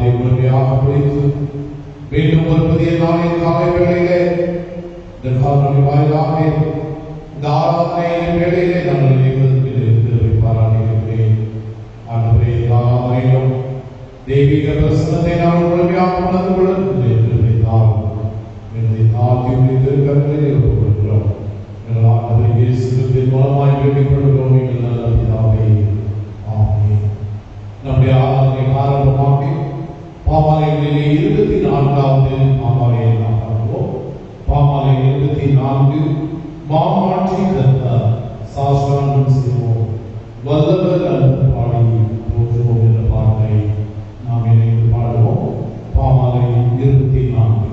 நாளை முழுமையாக குறித்து மீண்டும் ஒரு புதிய நாளின் காலை வேளையிலே இந்த காணொலி வாயிலாக இந்த ஆராதனையின் வேளையிலே நான் நினைவதற்கு பாராட்டுகிறேன். ஆண்டவரே, இந்த ஆராதனையிலும் தெய்வீக பிரசன்னத்தை நான் முழுமையாக உணர்ந்து கொள்கிறேன். நம்முடைய ஆராதனை ஆரம்பமாக பாமாலைகளிலே 24வது பாமாலையை நாம் பார்ப்போம். பாமாலை 24 மாமாற்றி கர்த்தர் சாஸ்திரம் செய்வோம் வல்லவர் அன்பு பாடி போற்றுவோம் என்ற பாட்டை நாம் இணைந்து பாடுவோம். பாமாலை 24.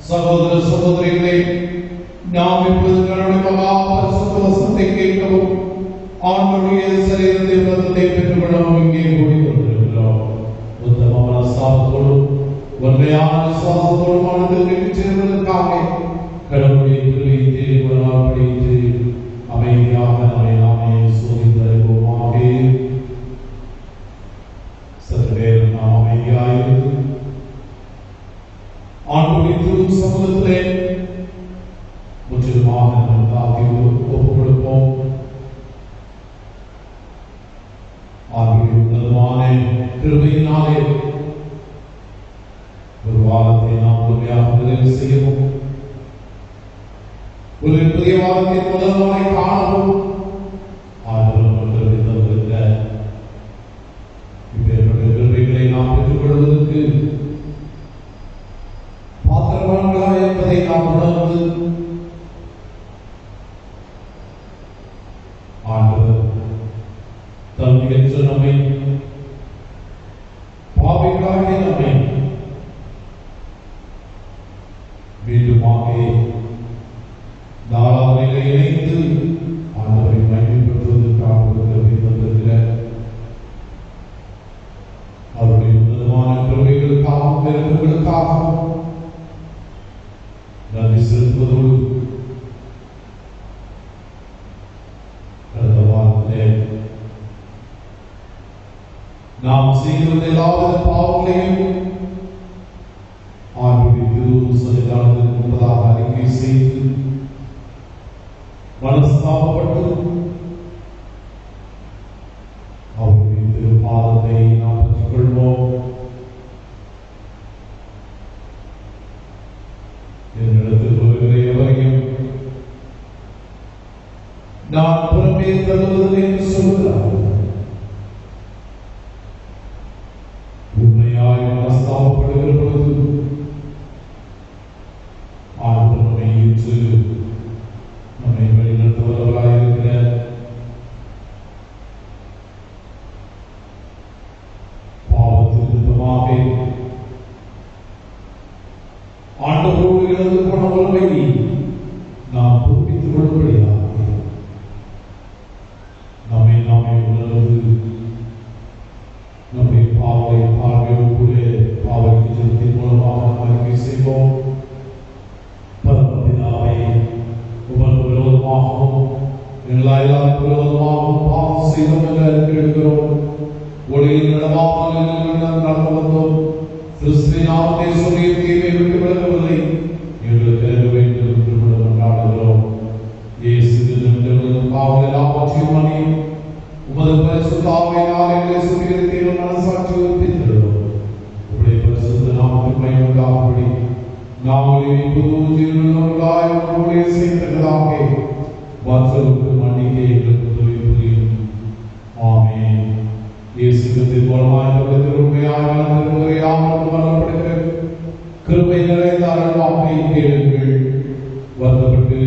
சகோதர சகோதரிகளே, நாம் இப்பொழுது கடவுளுடைய மகா பரிசுத்த வசனத்தை கேட்கவும் ஆண்டவருடைய சரீரத்தை ரத்தத்தை பெற்றுக்கொள்ளவும் இங்கே கூடிக்கொண்டிருக்கிறோம். உத்தம மனஸ்தாபத்தோடும் உண்மையான விசுவாசத்தோடும் ஆண்டவருக்கு சேர்வதற்காக கடவுளுடைய கிருபையை தேடி படித்து அமைதியாக நம்மை நாமே சோதித்து அறிவோமாக. சற்று நேரம் நாம் அமைதியாயிருந்து ஆண்டவரின் திரு சமூகத்திலே முற்றிலுமாக நம் தாக்கி ஒப்புக் கொடுப்போம். ஆகிய உன்னதமான கிருபையினாலே ஒரு வாரத்தை நாம் முழுமையாக நிறைவு செய்யவும், ஒரு புதிய வாரத்தின் முதல் நாளை காணவும் இப்பேற்பட்ட கிருபைகளை நாம் பெற்றுக் கொள்வதற்கு பாத்திரவான்களா என்பதை நாம் உணர்ந்து ஆண்டவர் தன்மையற்ற நம்மை, பாவிகளாகிய நம்மை மீண்டுமாக தாராளங்களை இணைந்து ஆண்டவரை மகிமைப்படுத்துவதற்காக வந்திருக்கிறார். அவருடைய உன்னதமான கிருபைகளுக்காகவும் பெருமைகளுக்காகவும் நன்றி செலுத்துவதோடு கடந்த வாரத்திலே நாம் செய்த எல்லாவித பாவங்களையும் ஆண்டுடைய திரு சன்னிதானத்திற்கு முன்பதாக அறிக்கை செய்து மனஸ்தாபப்பட்டு அவருடைய திருப்பாதத்தை நாம் பெற்றுக் கொள்வோம். என்னிடத்தில் வருகிற எவரையும் நான் புறமே தருவதில்லை என்று சொல்கிறார். உண்மையாய் மனஸ்தாபப்படுகிற பொழுது ஆண்டவர் நம்மை ஏற்று நம்மை வழிநடத்துவர்களாயிருக்கிற பாவத்திற்கு விருப்பமாக ஆண்டவரோடு இழந்து போன உறவை நாம் புதுப்பித்துக் கொள்ளும்படியாக நம்மை நாமே உணர்வது, நம்மை பார்வையோடு பாவத்தை ஜெபத்தின் மூலமாக நாம் அறிக்கை செய்வோம். பரமபிதாவே, உமக்கு விரோதமாகவும் எல்லாருக்கும் விரோதமாகவும் பாவம் செய்தோம் என்று அறிக்கையிடுகிறோம். ஒளியில் நடவாமல் நடந்து வந்தோம். கிறிஸ்துவின் நாமத்தை சொல்லி தீமை விட்டு விலகவில்லை. எங்களுக்கு அறிய வேண்டும் என்று கொண்டாடுகிறோம். இயேசு பாவம் எல்லாவற்றையும் மணி உமது பரிசுத்த ஆவியினால் எங்களை சுத்திகரித்து மனசாட்சியை உறுதிப்படுத்துகிறோம். உம்முடைய பரிசுத்த நாமத்துக்கு மகிமை உண்டாகும்படி நாங்கள் புது ஜீவனுள்ளவர்களாய் உம்முடைய சேர்ந்தவர்களாக மற்றவருக்கு மன்னிக்க எங்களுக்கு உதவி புரியும். ஆமென். இயேசு கிறிஸ்துவின் மூலமாய் நம்முடைய உண்மையான திருமுறையாமல் வளர்ப்படுகிற கிருபை நிறைந்த அருள்வாக்கை கேளுங்கள். வருத்தப்பட்டு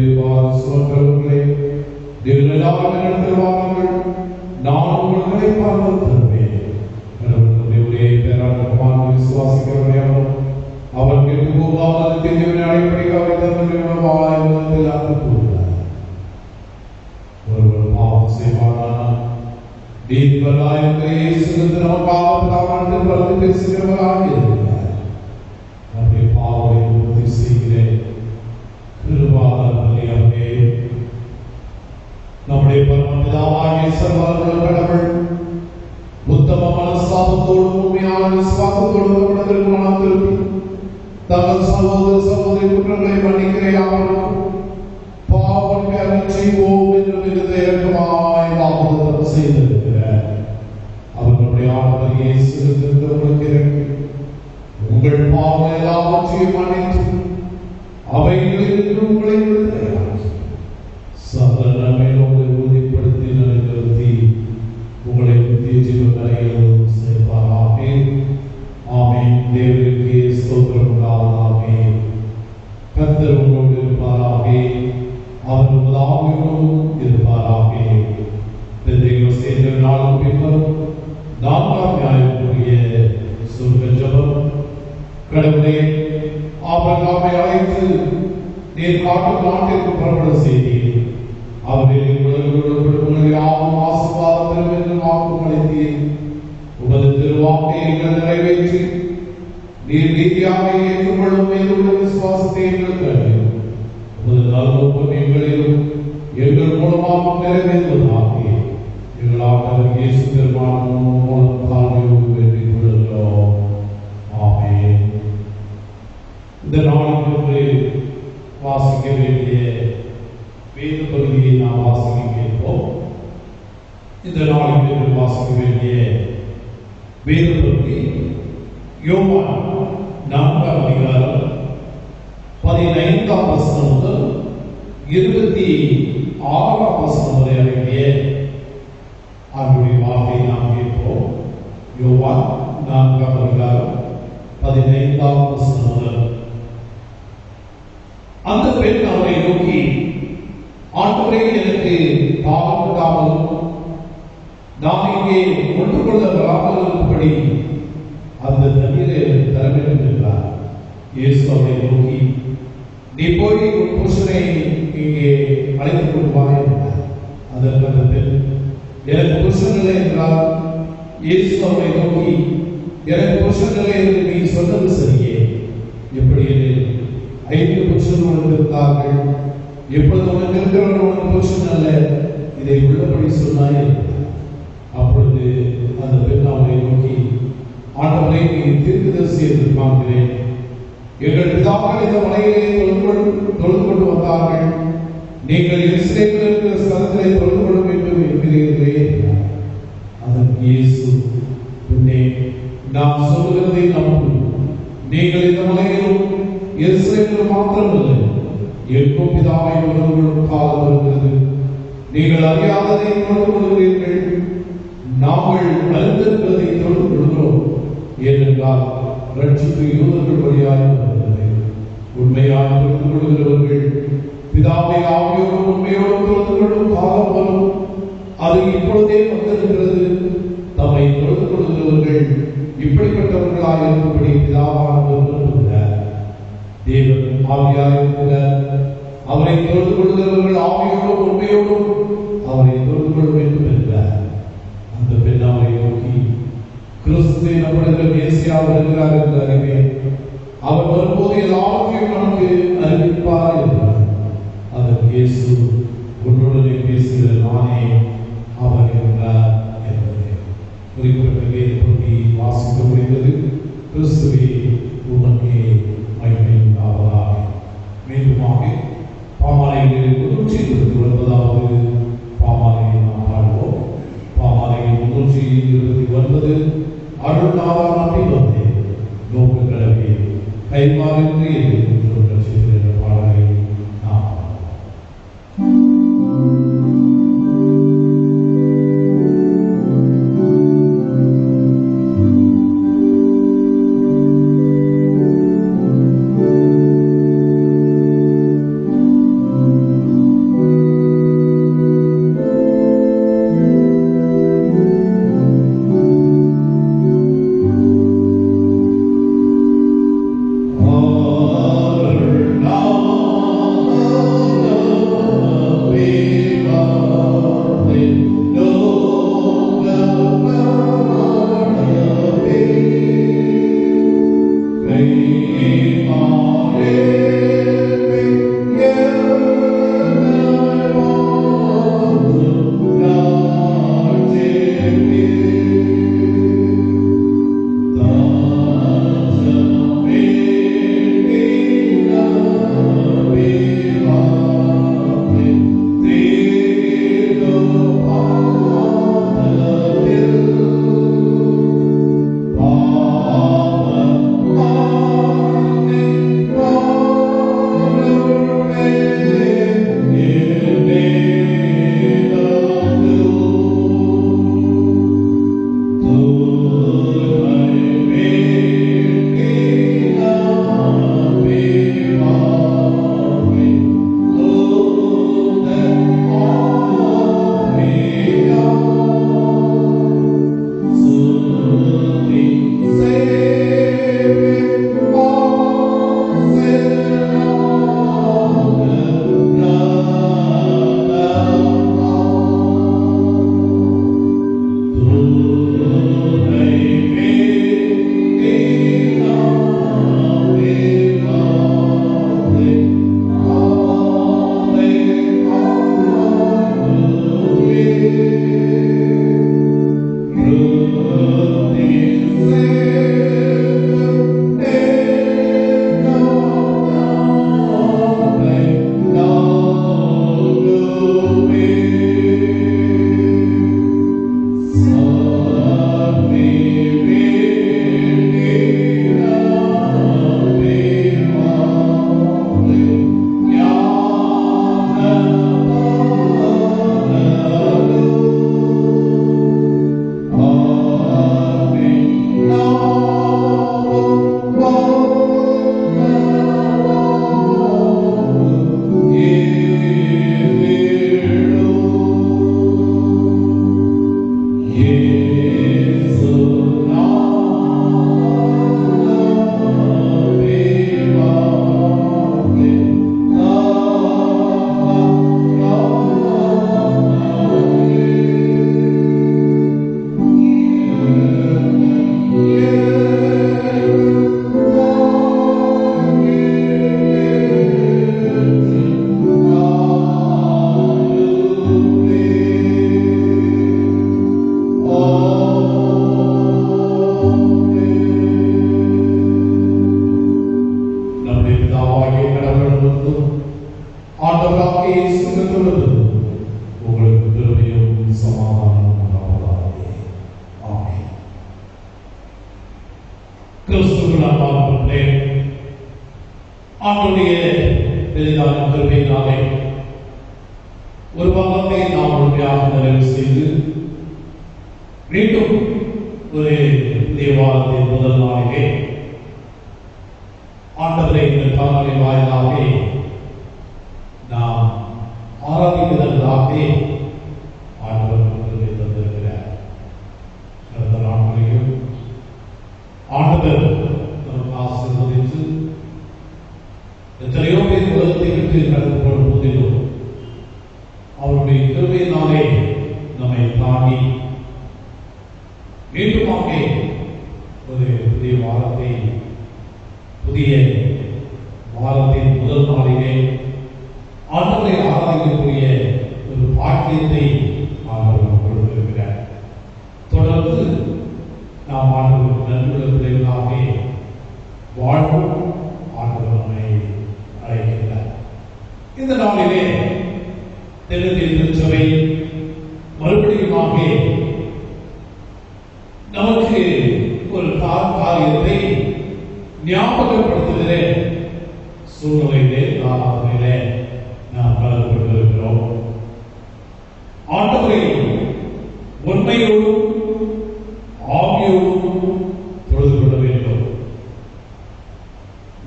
சுமக்கிறவர்களே, நீங்கள் எல்லாரும் என்னிடத்தில் வாருங்கள், நான் உங்களை பார்த்து தருவேன். கடவுளுடைய பேரான விசுவாசிக்கிறவரையாலும் அவர் கேட்டு போகாமல் திவ்யவினை அடிப்படையாக தன்னுடைய கூறுகிறார். ஒருவர் பாவம் செய்வானால் நமக்காக பேசுகிறவராக இருக்கிறார். நம்முடைய பாவத்தை உறுதி செய்கிறேன். நம்முடைய பரமபிதாவாகிய சர்வவல்லமை கடவுள் உத்தம மனஸ்தாபத்தோடு உண்மையான விசுவாசத்தோடு நம்மிடத்தில் மனம் திருப்பி தங்கள் சகோதர சகோதரி குற்றங்களை மன்னிக்கிற யாவருக்கும் பாவத்தை அருள் செய்வோம் என்று மிகுந்த இரக்கமாய் வாக்குத்தத்தம் செய்திருக்கிறார். அவர்களுடைய ஆண்டவர் இயேசு கிறிஸ்து உங்கள் பாவம் எல்லாவற்றையும் மன்னித்து அவைகளில் உங்களை விடுதலையாக்கி சகல நன்மையோடு உறுதிப்படுத்தி நிலைநிறுத்தி உங்களை நித்திய ஜீவனையில் சேர்ப்பாராக. ஆமென். தேவனுக்கு ஸ்தோத்திரம் உண்டாவதாக. கர்த்தர் உங்களோடு இருப்பாராக. அவர் உங்களோடு இருப்பாராக. பெந்தைகள் சேர்ந்த நாளும் பின்னர் 4ஆம் ஞாயிற்றுக்குரிய சொர்க்க ஜெபம். கடவுளே, ஆபிரகாமை அழைத்து நீர் காட்டும் நாட்டிற்கு புறப்பட செய்தீர். அவரில் உலகங்களை யாவும் ஆசீர்வாதம் என்று வாக்கும் அளித்தீர். உமது திருவாக்கை எங்கள் நிறைவேற்றி நீர் நீதியாக ஏற்றுக்கொள்ளும் மேலுள்ள விசுவாசத்தை எங்களுக்கு அளியும். உமது நல்நோக்கம் எங்களிலும் எங்கள் மூலமாக நிறைவேறுவதாக எங்கள் ஆண்டவர் இயேசு பெருமான் மூலம் தாழ்மையோடு வேண்டிக் இந்த நாளில் வாசிக்க வேண்டிய வேத பகுதி யோவான் 4ஆம் அதிகாரம் 15ஆம் வசனம் முதல் 26ஆம் வசனம் வரை அடங்கிய ஆண்டுடைய வார்த்தை நாம் கேட்போம். யோவான் 4ஆம் அதிகாரம் 15ஆம் வசனம் முதல். அந்த பெண் அவரை நோக்கி, ஆண்டவரே, எனக்கு தாகம் விடாமலும் நான் இங்கே கொண்டு கொள்ள வராமல் இருக்கும்படி அந்த தண்ணீரை எனக்கு தர வேண்டும் என்றார். இயேசு அவரை நோக்கி, நீ போய் உன் புருஷனை இங்கே அழைத்துக் கொண்டு வா என்றார். அதற்கு அந்த பெண், எனக்கு புருஷன் இல்லை என்றார். இயேசு அவரை நோக்கி, எனக்கு புருஷன் இல்லை என்று நீ சொன்னது சரியே. எப்படி 5 புருஷர்கள் இருந்தார்கள், எப்பொழுது உனக்கு இருக்கிறவர்கள் உனக்கு புருஷன் அல்ல, இதை உள்ளபடி சொன்னாய் என்றார். அப்பொழுது அந்த பெண் அவரை நோக்கி, ஆண்டவரே, நீ தீர்க்கதரிசி என்று காண்கிறேன். எங்கள் பிதாக்கள் இந்த மலையிலே தொழுது கொண்டு வந்தார்கள், நீங்கள் எருசலேமில் இருக்கிற ஸ்தலத்திலே தொழுது கொள்ள வேண்டும் என்கிறீர்களே என்றார். அதற்கு இயேசு, பெண்ணே, நான் சொல்லுகிறதை நம்பு. நீங்கள் இந்த மலையிலும் எருசலேமிலும் மாத்திரமல்ல, எங்கும் பிதாவை தொழுது கொள்ளும் காலம் வருகிறது. நீங்கள் அறியாததை தொழுது கொள்கிறீர்கள், நாங்கள் அறிந்திருக்கிறதை தொழுது கொள்கிறோம். ஏனென்றால் ரட்சிப்பு யூதர்கள் வழியாக வருகிறது. உண்மையாக தொழுது கொள்கிறவர்கள் பிதாவை ஆவியோடும் உண்மையோடும் தொழுது கொள்ளும் காலம் வரும், அது இப்பொழுதே வந்திருக்கிறது. தம்மை தொழுது கொள்கிறவர்கள் இப்படிப்பட்டவர்களாக இருக்கும்படி பிதாவானவர் விரும்புகிறார். தேவன் ஆவியாக இருக்கிறார். அவரை தொழுது கொள்கிறவர்கள் ஆவியோடும் உண்மையோடும் அவரை தொழுது கொள்ள வேண்டும் என்றார். அந்த பெண் அவரை நோக்கி, கிறிஸ்து எனப்படுகிற மேசியா வருகிறார் என்று அறிவேன். அவர் வரும்போது எல்லாவற்றையும் நமக்கு அறிவிப்பார் என்றார். அதற்கு இயேசு, உன்னுடனே பேசுகிற நானே அவர் என்றார் என்பது குறிப்பிட்ட வேத பகுதி வாசிக்க முடிந்தது. கிறிஸ்துவே உமக்கே மகிமை உண்டாவதாக. மீண்டுமாக பாமாலையில் 329வது பாமாலையை நாம் பாடுவோம். பாமாலையில் 329 அருள்நாதா நம்பி வந்தே நோக்கு கிளம்பி கைமாறின்றி என்ற பாடலை நாம் கிறிஸ்துவின் அன்பார்ந்தவர்களே, ஆண்டவருடைய பெரிதான கிருபையினாலே ஒரு வாரத்தை நாம் முழுமையாக நிறைவு செய்து மீண்டும் ஒரு புதிய வாரத்தின் முதல் நாளிலே ஆண்டவரை இந்த காலை வாயிலாக நாம் ஆராதிப்பதற்காக ஆண்டவர் கிருபை தந்திருக்கிறார். கடந்த நாட்களையும் ஆண்டவர் நமக்கு ஆசீர்வதித்து எத்தனையோ பேர் உலகத்தை விட்டு கடந்து போன போதிலும் அவருடைய கிருபையினாலே நம்மை தாண்டி மீண்டுமாக ஒரு புதிய வாரத்தின் முதல் நாளிலே ஆண்டவரை ஆராதிக்கக்கூடிய ஒரு பாக்கியத்தை ஆண்டவர் கொடுத்திருக்கிறார். தொடர்ந்து நாம் ஆண்டவருக்கு நன்றியுள்ள பிள்ளைகளாக வாழ்வும் ஆண்டவர் நம்மை அழைக்கிறார். இந்த நாளிலே தென்னிந்திய திருச்சபை மறுபடியுமாக நமக்கு ஒரு காரியத்தை ஞாபகப்படுத்துகிற சூழ்நிலையிலே நாம் கலந்து கொண்டிருக்கிறோம். ஆண்டவரை உண்மையோடும் ஆவியோடும் தொழுது கொள்ள வேண்டும்.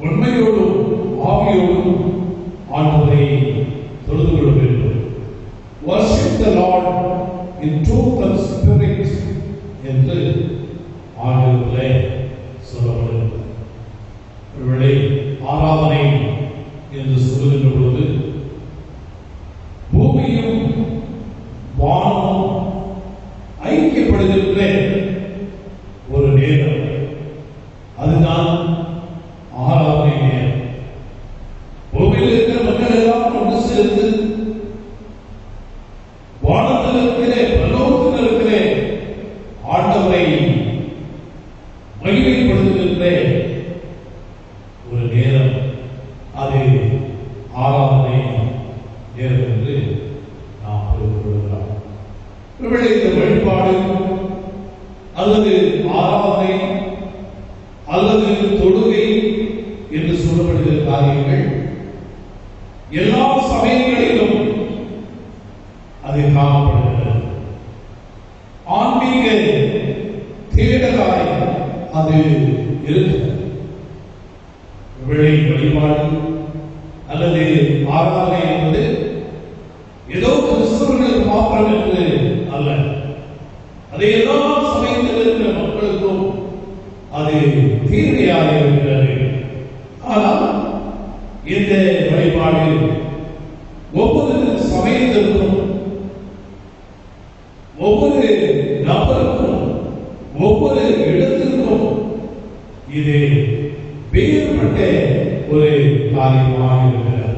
உண்மையோடும் ஆவியோடும் ஆண்டவரை தொழுது கொள்ள வேண்டும். Worship the Lord in truth and spirit என்று ஆண்டவரே சொல்லப்படுகிறது. ஒருவேளை ஆராதனை என்று சொல்லுகின்ற பொழுது பூமியும் வானமும் ஐக்கியப்படுகின்ற ஒரு நேரம், அதுதான் ஆராதனை நேரம். பூமியில் இருக்கிற மக்கள் எல்லாம் ஒன்று சேர்ந்து வானத்தில் இருக்கிற பரலோகத்தில் இருக்கிற ஆண்டவரை மகிமைப்படுத்துகின்ற ஒரு நேரம், அது ஆராதனை நேரம் என்று நாம் புரிந்து கொள்கிறோம். ஒருவேளை இந்த வழிபாடு அல்லது ஆராதனை அல்லது தொழுகை என்று சொல்லப்படுகிற காரியங்கள் எல்லா சமயங்களிலும் அது காணப்படுகிறது. ஆன்மீக தேடலாய் அது இருக்கிறது. வழிபாடு அல்லது ஆராதனை என்பது ஏதோ கிறிஸ்தவர்களுக்கு மாத்திரம் என்று அல்ல, அது எல்லா சமயத்தில் இருக்கிற மக்களுக்கும் அது தீர்வையாக இருக்கிறது. ஆனால் இந்த வழிபாடு ஒவ்வொரு சமயத்திற்கும், ஒவ்வொரு நபருக்கும், ஒவ்வொரு இடத்திற்கும் இது வேறுபட்ட ஒரு காரியமாக இருக்கிறது.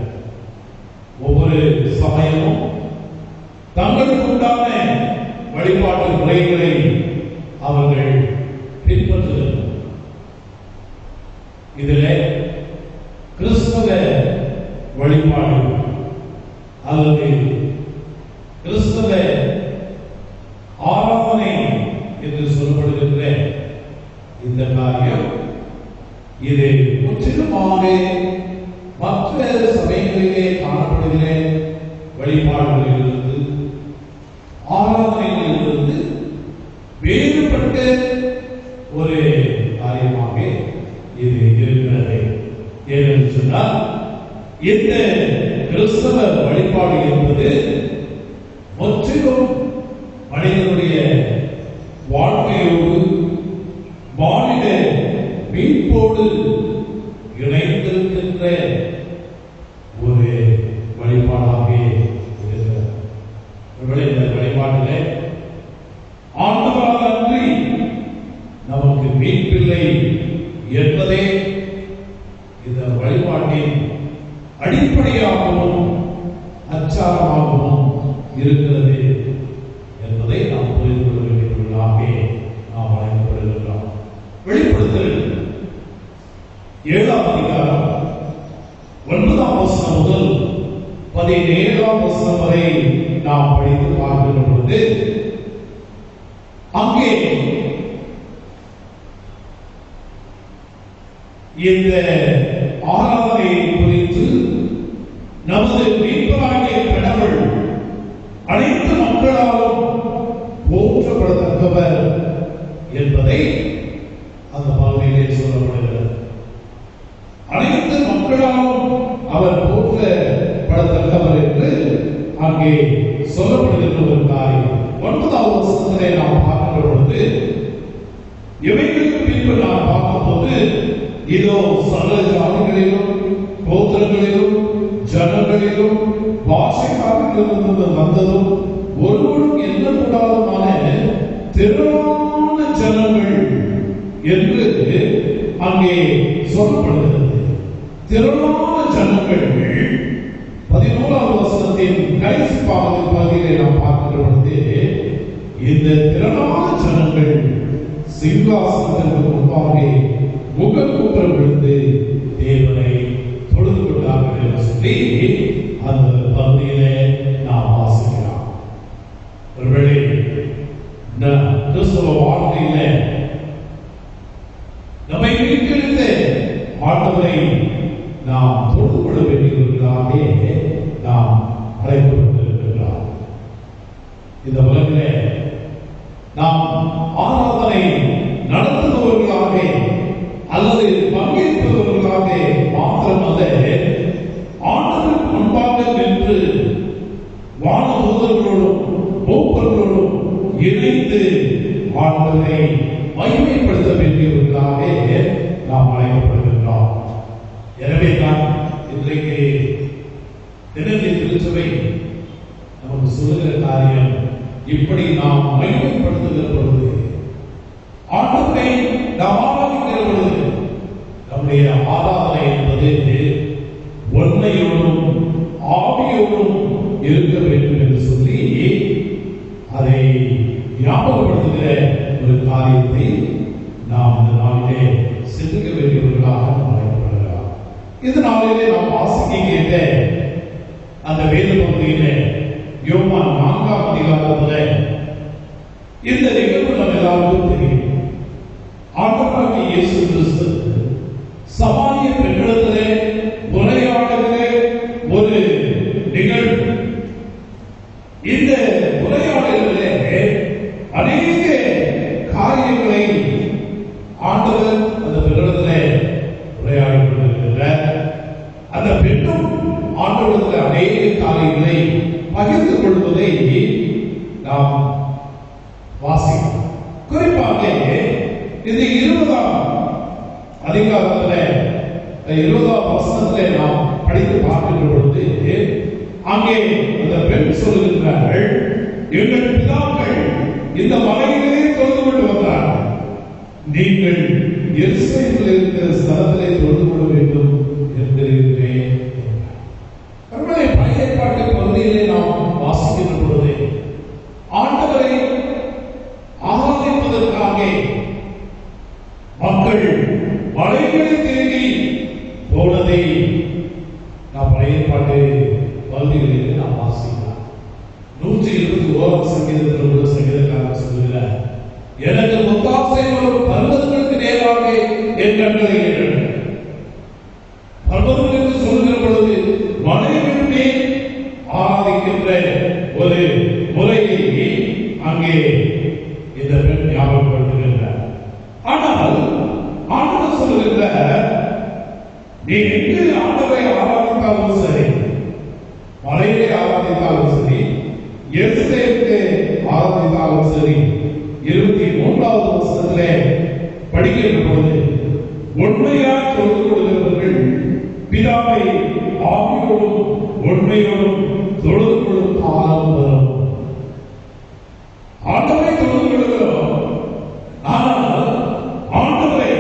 ஒவ்வொரு சமயமும் தங்களுக்கு உண்டான வழிபாட்டு முறைகளை அவர்கள் பின்பற்றுகிறார்கள். இதில் கிறிஸ்தவ வழிபாடு அல்லது கிறிஸ்தவ ஆராதனை என்று சொல்லப்படுகின்ற இந்த காரியம், இது முற்றிலுமாக மற்ற சமயங்களிலே காணப்படுகிற வழிபாடுகளிலிருந்து, ஆராதனைகளிலிருந்து வேறுபட்ட ஒரு காரியமாக இது இருக்கிறது. ஏனென்று சொன்னால், இந்த கிறிஸ்தவ வழிபாடு என்பது முற்றிலும் மனிதனுடைய வாழ்க்கையோடு, மாநில மீட்போடு இணைந்திருக்கின்ற ஒரு வழிபாடாக இருக்கிறது. இந்த வழிபாட்டிலே ஆண்டவரால் அன்றி நமக்கு மீட்பில்லை என்பதே இந்த வழிபாட்டின் அடிப்படையாகவும் அச்சாரமாகவும் இருக்கிறது என்பதை நாம் புரிந்து கொள்ள வேண்டியவர்களாக நாம் அழைக்கப்படுகிறோம். வெளிப்படுத்தல் 7ஆம் அதிகாரம் 9ஆம் வசனம் முதல் 17ஆம் வசனம் வரை நாம் படித்து பார்க்கிற பொழுது, அங்கே இந்த ஆராதனையை குறித்து நமது மீட்பராகிய கடவுள் அனைத்து மக்களாலும் போற்றப்படத்தக்கவர் என்பதை அந்த பகுதியிலே சொல்லப்படுகிறது. அனைத்து மக்களாலும் அவர் போற்றப்படத்தக்கவர் என்று அங்கே சொல்லப்படுகின்ற ஒரு காரியம். 9வது வசனத்திலே நாம் பார்க்கின்ற பொழுது, இவைகளுக்கு பின்பு நாம் பார்க்கும்போது, இதோ சகல ஜாதிகளிலும் கோத்திரங்களிலும் ஜனங்களிலும் பாஷைக்காரர்களிலிருந்து வந்ததும் ஒருவரும் எண்ணக்கூடாதுமான திரளான ஜனங்கள் என்று அங்கே சொல்லப்படுகிறது. திரளான ஜனங்கள் 11வது வசனத்தின் கடைசி பகுதியிலே நாம் பார்க்கின்ற பொழுது, இந்த திரளான ஜனங்கள் சிங்காசனத்திற்கு முன்பாக முகக்கூப்பல் விழுந்து தேவனை தொழுது கொண்டார்கள் என்று சொல்லி அந்த பகுதியிலே நாம் வாசிக்கிறோம். ஒருவேளை கிறிஸ்தவ வாழ்க்கையில நம்மை மீட்டெடுத்த ஆண்டவரை நாம் தொழுது கொள்ள வேண்டியவர்களாக நாம் அழைக்கப்பட்டிருக்கிறோம். இந்த உலகிலே நாம் ஆராதனை நடத்துபவர்களாக அல்லது பங்கேற்பவர்களாக மாத்திரமல்ல, ஆண்டவருக்கு முன்பாக நின்று வானதூதர்களோடும் மூப்பர்களோடும் இணைந்து ஆண்டவரை மகிமைப்படுத்த வேண்டியவர்களாக நாம் அழைக்கப்படுகின்றோம். எனவே தான் இன்றைக்கு தினத்தை திருச்சபை நமக்கு சொல்லுகிற காரியம், இப்படி நாம் மகிமைப்படுத்துகிற பொழுது, ஆண்டவரை நாம் ஆராதிக்கிற பொழுது, நம்முடைய ஆராதனை என்பது உண்மையோடும் ஆவியோடும் இருக்க வேண்டும் என்று சொல்லி அதை ஞாபகப்படுத்துகிற ஒரு காரியத்தை நாம் இந்த நாளிலே சிந்திக்க வேண்டியவர்களாக நாம் அழைக்கப்படுகிறோம். இந்த நாளிலே நாம் வாசிக்க கேட்ட அந்த வேத பகுதியிலே யோவான் 4ஆம் அதிகாரத்தில் இந்த நிகழ்வு நம்ம எல்லாருக்கும் தெரியும். ஆண்டவராகிய இயேசு கிறிஸ்து சமாரிய பெண்களிடத்திலே உரையாடுகிற ஒரு நிகழ்வு. இந்த உரையாடலிலே அநேக காரியங்களை ஆண்டவர் அந்த பெண்களிடத்திலே உரையாடி கொண்டிருக்கிறார். அந்த பெண்ணும் ஆண்டவரிடத்திலே அநேக காரியங்களை பகிர்ந்து கொள்வதை நாம் வாசிக்கிறோம். குறிப்பாக இந்த 20ஆம் அதிகாரத்தில் 20ஆம் வசனத்திலே நாம் படித்து பார்க்கின்ற பொழுது, அங்கே அந்த பெண் சொல்லுகிறார்கள், எங்கள் பிதாக்கள் இந்த மலையிலே தொழுது கொண்டு வந்தார்கள், நீங்கள் எருசலேமில் இருக்கிற ஸ்தலத்திலே தொழுது கொள்ள வேண்டும் என்கிறேன். பழைய ஏற்பாட்டு பகுதியிலே நாம் வாசிக்கின்ற பொழுது, ஆண்டவரை ஆராதிப்பதற்காக மக்கள் மலைகளை தேடி போனதை நாம் பழைய ஏற்பாட்டு பகுதிகளிலே நாம் வாசிக்கலாம். 121 சங்கீதத்தில் உள்ள சங்கீதக்காரர் சொல்லுகிறார், எனக்கு முத்தாசை வரும் பர்வதங்களுக்கு நேராக என் கண்களை ஏறணும். பர்வதங்களுக்கு சொல்லுகிற பொழுது மலைகளுமே ஆராதிக்கின்ற ஒரு முறையை அங்கே இந்த பெண் ஞாபகப்படுத்துகின்றார். ஆனால் ஆண்டவர் சொல்லுகின்றார், நீ எங்கு ஆண்டவரை ஆராதித்தாலும் சரி, மலையை ஆராதித்தாலும் சரி, எருசலேமுக்கு ஆராதித்தாலும் சரி, 23வது வசனத்திலே படிக்கின்ற பொழுது, உண்மையாய் தொழுது கொள்கிறவர்கள் பிதாவை ஆவியோடும் உண்மையோடும் தொழுது கொள்ளும் காலம் வரும். ஆண்டவரை தொழுது கொள்கிறோம், ஆனால் ஆண்டவரை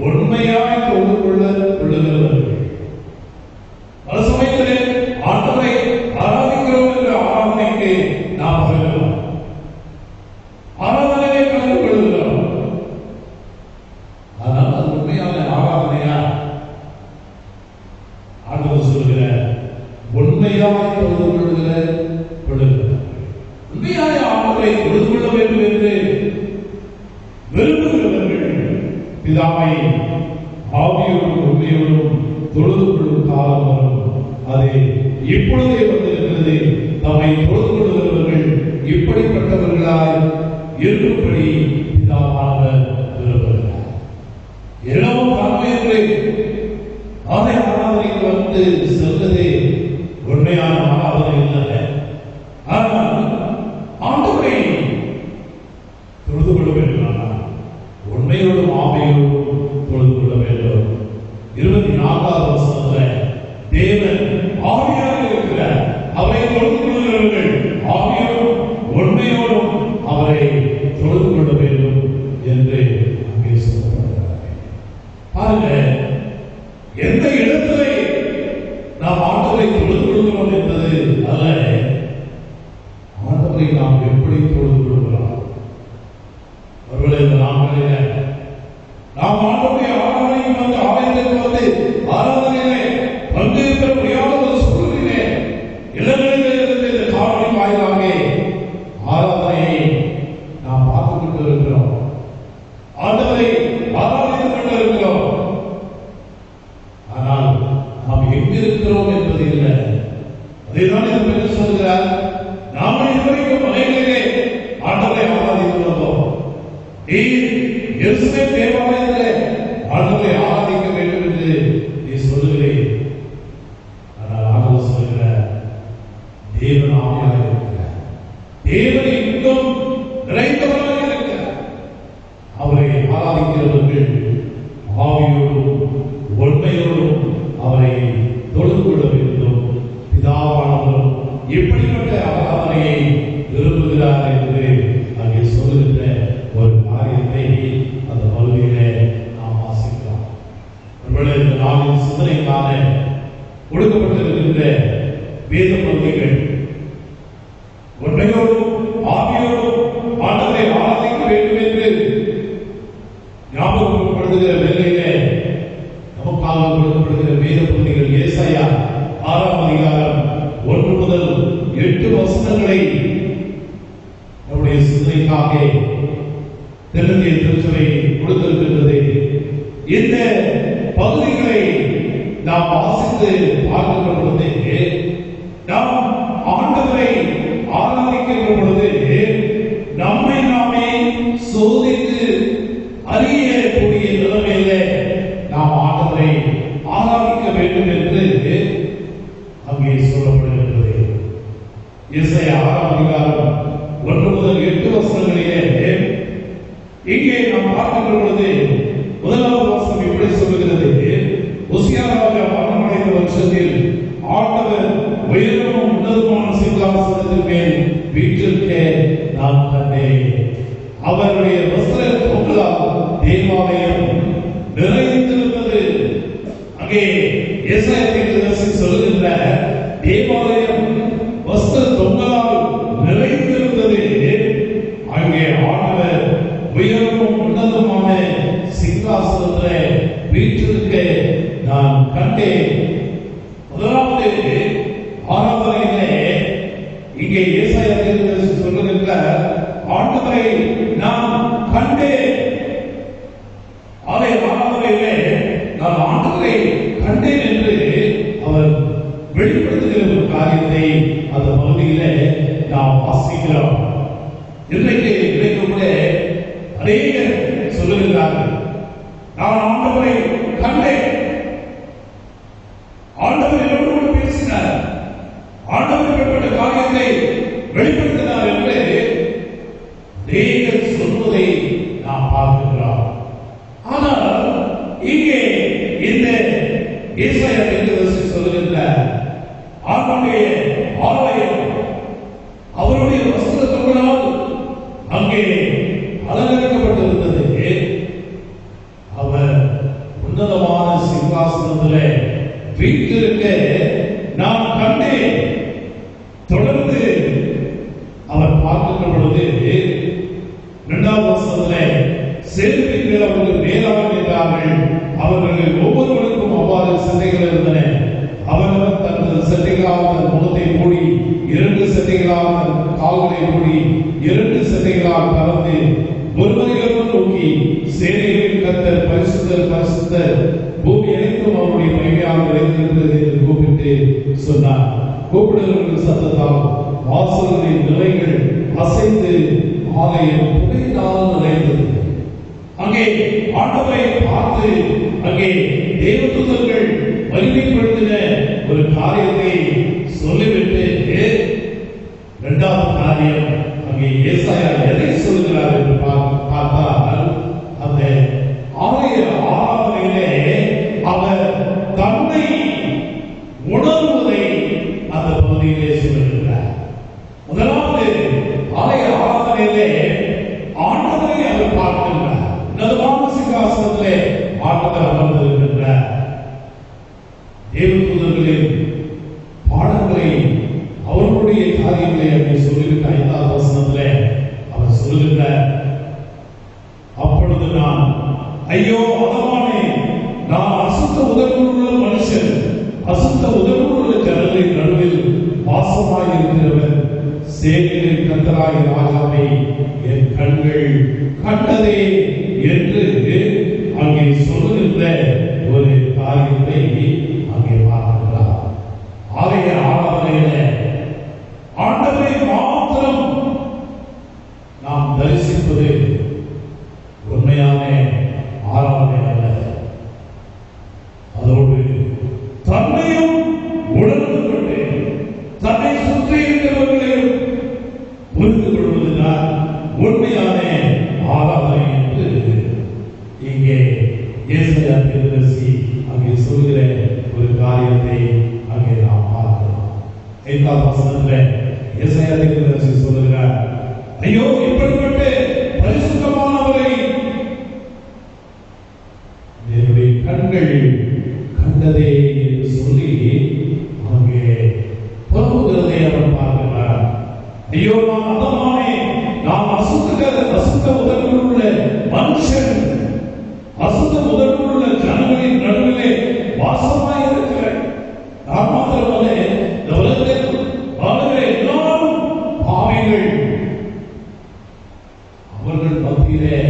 உண்மையாய் தொழுது கொள்ளுகிறவர்கள். பல சமயத்திலே ஆண்டவரை ஆராதிக்கிறோம் என்ற ஆராதனைக்கு நாம் வருகிறோம், ஆராதனையை கலந்து கொள்கிறோம். ஆனால் அது உண்மையான ஆராதனையா? ஆண்டவர் சொல்லுகிற உண்மையாய் தொழுது கொள்ளுகிற உண்மையாய ஆண்டவரை தொழுது கொள்ள வேண்டும் என்று விரும்புகிறவர்கள் பிதாவை ஆவியோடும் உண்மையோடும் தொழுது கொள்ளும் காலம் வரும், அது இப்பொழுதே வந்திருக்கிறது. தம்மை தொழுது கொள்கிறவர்கள் இப்படிப்பட்டவர்களாய் இருக்கும்படி பிதாவானவர் விரும்புகிறார். இரவும் காலமே ஆராதனைக்கு வந்து செல்வதே உண்மையான ஆராதனை இல்லை. ஆனால் ஆண்டவரை தொழுது கொள்ள வேண்டும், உண்மையோடும் ஆவியோடும் தொழுது கொள்ள வேண்டும். 24வது வசனத்தில் தேவன் ஆவியாக இருக்கிறார், அவரை தொழுது கொள்கிறவர்கள் ஆவியோடும் உண்மையோடும் அவரை தொழுது கொள்ள வேண்டும் என்று அங்கே சொல்லப்படுகிறார். பாருங்க, எந்த இடத்திலே நாம் ஆண்டவரை தொழுது கொள்கிறோம் என்பது அல்ல, ஆண்டவரை நாம் எப்படி தொழுது கொள்கிறோம். ஒருவேளை இந்த நாட்களிலே நாம் ஆண்டவருடைய ஆராதனைக்கு வந்து ஆலயத்திற்கு வந்து ஆராதனையிலே பங்கேற்க முடியாத ஒரு சூழ்நிலை இளங்களிலே இருந்து இந்த காணொலி வாயிலாக ஆராதனையை நாம் பார்த்துக் கொண்டு இருக்கிறோம், ஆண்டவரை ஆராதித்துக் கொண்டு இருக்கிறோம். ஆனால் நாம் எங்கிருக்கிறோம் என்பது இல்லை. அதைதான் இந்த சொல்கிறார், நாம இதுவரைக்கும் மலைகளிலே ஆண்டவரை ஆராதித்து வந்தோம், நீ எருசலேம் தேவாலயத்திலே ஆண்டவரை ஆராதிக்க வேண்டும் என்று நீ சொல்லுகிறேன். ஆனால் ஆண்டவர் சொல்கிறார், தேவன் ஆவியாக இருக்கிறார், தேவன் இன்னும் நிறைந்தவராக இருக்கிறார். அவரை ஆராதிக்கிறவர்கள் ஆவியோடும் உண்மையோடும் அவரை தொழுது கொள்ள வேண்டும். பிதாவானவர் எப்படிப்பட்ட ஆராதனையை விரும்புகிறார் என்று அங்கே சொல்லுகின்ற ஒரு காரியத்தை அந்த பகுதியிலே நாம் வாசிக்கலாம். ஒருவேளை இந்த நாளின் சிந்தனைக்கான கொடுக்கப்பட்டிருக்கின்ற வேத பகுதிகள் உண்மையோடும் ஆவியோடும் ஆண்டவரை ஆராதிக்க வேண்டும் என்று ஞாபகப்படுத்துகிற வேலையிலே நமக்காக கொடுக்கப்படுகிற வேத பகுதிகள் ஏசாயா 6ஆம் அதிகாரம் 1 முதல் 8 வசனங்களை நம்முடைய சிந்தனைக்காக தென்னிந்திய திருச்சபை கொடுத்திருக்கின்றது. இந்த பகுதிகளை நாம் வாசித்து பார்க்கின்ற பொழுது, நாம் ஆண்டவரை ஆராதிக்கின்ற பொழுது நம்மை நாமே சோதித்து அறியக்கூடிய நிலைமையில நாம் ஆண்டவரை ஆராதிக்க வேண்டும் என்று அங்கே சொல்லப்படுகிறது. எஸ்ஐயா 6ஆம் அதிகாரம் 1 முதல் 8 வசனங்களிலே இங்கே நாம் பார்க்கின்ற பொழுது முதலாவது வசனம் இப்படி சொல்லுகிறது, உசியா ராஜா மரணமடைந்த வருஷத்தில் ஆண்டவர் உயரமும் உன்னதமான சிங்காசனத்தின் மேல் வீற்றிருக்க நான் கண்டேன். அவருடைய வஸ்திர தொங்கலால் தேவாலயம் நிறைந்திருந்தது. அங்கே ஏசாயா தீர்க்கதரிசி சொல்லுகின்ற தேவாலயம் வஸ்திர தொங்கலால் நிறைந்திருந்தது. அங்கே ஆண்டவர் உயரமும் உன்னதமான சிங்காசனத்தில் வீற்றிருக்க நான் கண்டேன். முதலாவது ஆராதனையிலே இங்கே ஏசாயா தீர்க்கதரிசி சொல்லுகின்ற ஆண்டவரை நான் கண்டேன். ஆராதனையிலே நான் ஆண்டவரை கண்டேன் என்று அவர் வெளிப்படுத்துகிற ஒரு காரியத்தை அந்த பகுதியிலே நாம் வாசிக்கிறோம். இன்றைக்கு கிடைக்கக்கூடிய அநேகர் சொல்லுகிறார்கள், நான் ஆண்டவரை கண்டேன், ஆண்டவர் என்னோடு பேசினார், ஆண்டவர் ஏற்பட்ட காரியத்தை வெளிப்படுத்தினார் என்று அநேகர் சொல்வதை நாம் பார்க்கிறோம். ஆனால் இங்கே இந்த ஏசாயா தீர்க்கதரிசி சொல்லுகின்ற ஆண்டவருடைய ஆலயம் அவருடைய வஸ்திர தொங்கலால் அங்கே அலங்கரிக்கப்பட்டிருந்தது. அவர் உன்னதமான சிங்காசனத்திலே வீற்றிருக்க நான் கண்டேன். தொடர்ந்து அவர் பார்க்கின்ற பொழுது 2வது வசனத்திலே செல்விகள் அவர்கள் மேலாக நின்றார்கள். அவர்கள் ஒவ்வொருவருக்கும் அவ்வாறு சட்டைகள் இருந்தன. அவரவர் தனது சட்டைகளால் தன் முகத்தை மூடி 2 சட்டைகளால் தன் கால்களை மூடி 2 சட்டைகளால் கலந்து ஒருவரையொருவர் நோக்கி, சேனைகளின் கர்த்தர் பரிசுத்தர் பரிசுத்தர், அங்கே மகிமையாக நிறைந்திருக்கிறது என்று கூப்பிட்டு சொன்னார். கூப்பிடுகிற சத்தத்தால் வாசல்களின் நிலைகள் அசைந்து ஆலயம் புகையினால் நிறைந்தது. அங்கே ஆண்டவரை பார்த்து அங்கே தேவதூதர்கள் மகிமைப்படுத்தின ஒரு காரியத்தை சொல்லிவிட்டு இரண்டாவது காரியம் அங்கே ஏசாயா எதை சொல்கிறார் என்று பார்த்தால் அந்த ஆலய ஆராதனையிலே அவர் தன்னை உணர்வதை அந்த பகுதியிலே சொல்லுகிறார். முதலாவது ஆலய ஆராதனையிலே ஆண்டவரை அவர் பார்க்கின்றார். நதுவான சிங்காசனத்திலே ஆண்டவர் அமர்ந்திருக்கின்றார். தேவதூதர்களின் பாடங்களை அவர்களுடைய காரியங்களை அங்கே சொல்லிவிட்ட 5வது வசனத்திலே அவர் சொல்லுகின்றார், அப்பொழுது நான் ஐயோ அதமானே, நான் அசுத்த உதடுகளுள்ள மனுஷன், அசுத்த உதடுகளுள்ள ஜனங்களின் நடுவில் வாசமாயிருக்கிறவன், சேனைகளின் கர்த்தராகிய ராஜாவை என் கண்கள் கண்டதே என்று அங்கே சொல்லுகின்ற ஒரு காரியத்தை அங்கே பார்க்கிறார். ஆலய ஆராதனையில ஆண்டவரை மாத்திரம் நாம் தரிசிப்பது உண்மையான ஆராதனை அல்ல. அதோடு தன்னையும் உணர்ந்து கொண்டு தன்னை சுற்றி இருக்கிறவர்களையும் புரிந்து கொள்வதுதான் உண்மையான ஆராதனை என்று இங்கே ஏசாயா தீர்க்கதரிசி அங்கே சொல்கிற ஒரு காரியத்தை அங்கே நாம் பார்க்கிறோம். 5வது வசனத்திலே ஏசாயா தீர்க்கதரிசி சொல்லுகிறார், ஐயோ இப்படிப்பட்ட பரிசுத்தமானவரை என்னுடைய கண்கள் கண்டதே என்று சொல்லி அங்கே புறமுகிறதை அவர் பார்க்கிறார். ஐயோ நான் அதமானே, நான் அசுத்த உதடுகளுள்ள மனுஷன், அசுத்த உதடுகளுள்ள ஜனங்களின் நடுவிலே வாசமாயிருக்கிறேன். நான் மாத்திரமல்ல, இந்த உலகத்தில் வாழ்கிற எல்லாரும் பாவிகள், அவர்கள் மத்தியிலே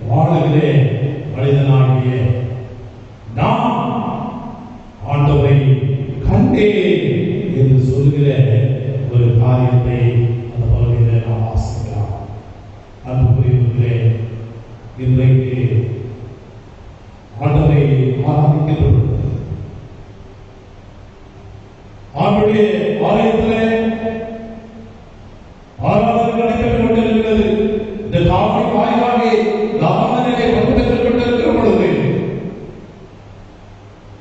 வாழுகிற மனிதனாகிய நான் ஆண்டவரை கண்டே என்று சொல்கிற ஒரு காரியத்தை அந்த பகுதியில் நாம் வாசிக்கலாம். அன்புக்குரியவர்களே, இன்றைக்கு ஆண்டவரை ஆராதிக்கின்றோம். ஆண்டுடைய ஆலயத்தில் ஆராதனை நடைபெற்றுக் கொண்டிருக்கிறது. இந்த காலை வாயிலாக ஆராதனையை பங்கெடுத்துக் கொண்டிருக்கிற பொழுது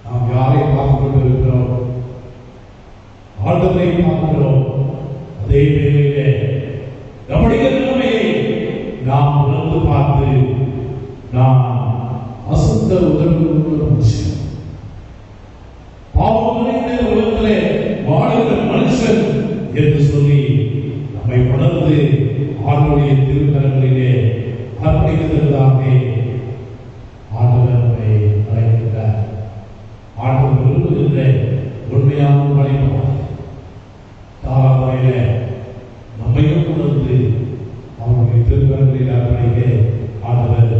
நாம் யாரை பார்த்துக் கொண்டிருக்கிறோம்? ஆண்டவரை பார்க்கிறோம். அதே வேளையிலே நம்முடைய நிலைமையை நாம் உணர்ந்து பார்த்து நாம் அசுத்த உதடுகளுள்ள மனுஷன், பாவம் நிறைந்த உலகத்திலே வாழுகிற மனுஷன் என்று சொல்லி நம்மை உணர்ந்து ஆண்டவருடைய திருக்கரங்களிலே அர்ப்பணிக்கிறதாக ஆண்டவர் நம்மை அழைக்கின்றார். ஆண்டவர் விரும்புகின்ற உண்மையான வழிபாடு தாராளமையில நம்மையும் உணர்ந்து அவருடைய திருக்கரங்களில் அர்ப்பணிக்க ஆண்டவர்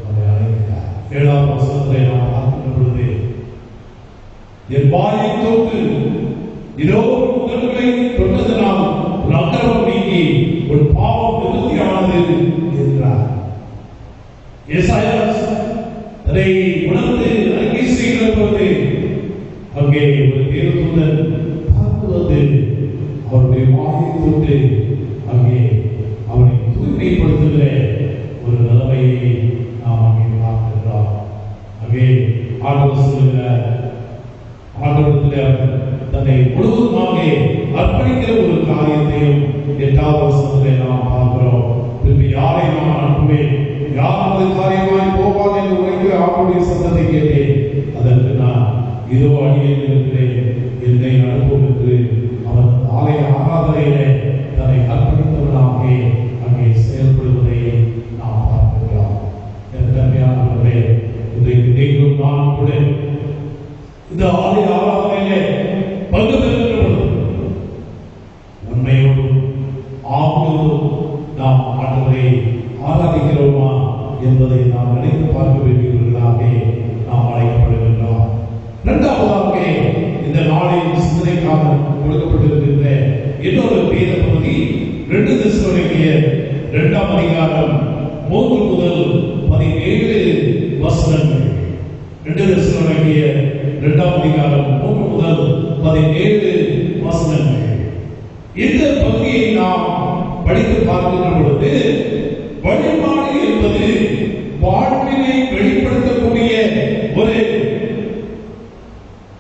நம்மை அழைக்கிறார். 7வது வசனத்தை நாம் பார்க்கின்ற பொழுது, என் வாயை தொட்டு இதோ உதடுகளை தொட்டதனால் உன் அக்கிரமம் நீங்கி உன் பாவம் நிவர்த்தியானது என்றார். ஏசாயா அதை உணர்ந்து அறிக்கை செய்கிற பொழுது அங்கே ஒரு தேவதூதன் பார்த்து வந்து அவருடைய வாயை தொட்டு அங்கே அவனை தூய்மைப்படுத்துகிற ஒரு நிலைமையை நாம் அங்கே பார்க்கின்றோம். அங்கே ஆண்டவர் சொல்லுகிறார், ஆண்டவரத்தில் தன்னை முழுவதுமாக அர்ப்பணிக்கிற ஒரு காரியத்தையும் 8வது வசனத்திலே நாம் பார்க்கிறோம். திருப்பி யாரை நான் அனுப்புவேன், யார் அந்த காரியமாய் போவான் என்று உரைக்கிற அவருடைய சத்தத்தை கேட்டேன். அதற்கு நான் இதோ அடியேன் இருக்கிறேன், என்னை அனுப்பும் என்று அவன் ஆலய ஆராதனையிலே தன்னை அர்ப்பணித்தவனாக அங்கே செயல்படுவதை நாம் பார்க்கிறோம். தன்மையானவர்களே, இன்றைக்கு நீங்களும் நான் கூட இந்த ஆலய ஆராதனையிலே பங்கு பெறுகிற பொழுது உண்மையோடும் ஆவலோடும் நாம் ஆண்டவரை ஆராதிக்கிறோமா என்பதை நாம் நினைத்து பார்க்க வேண்டியவர்களாக நாம் அழைக்கப்படுகின்றோம். 2 இன்னொரு வேத பகுதி 2 தெசலோனிக்கேயர் 2ஆம் அதிகாரம் 3 முதல் 17 வசனங்கள். 2 தெசலோனிக்கேயர் 2ஆம் அதிகாரம் 3 முதல் 17 வசனங்கள். இந்த பகுதியை நாம் படித்து பார்க்கின்ற பொழுது வழிபாடு என்பது வாழ்வினை வெளிப்படுத்தக்கூடிய ஒரு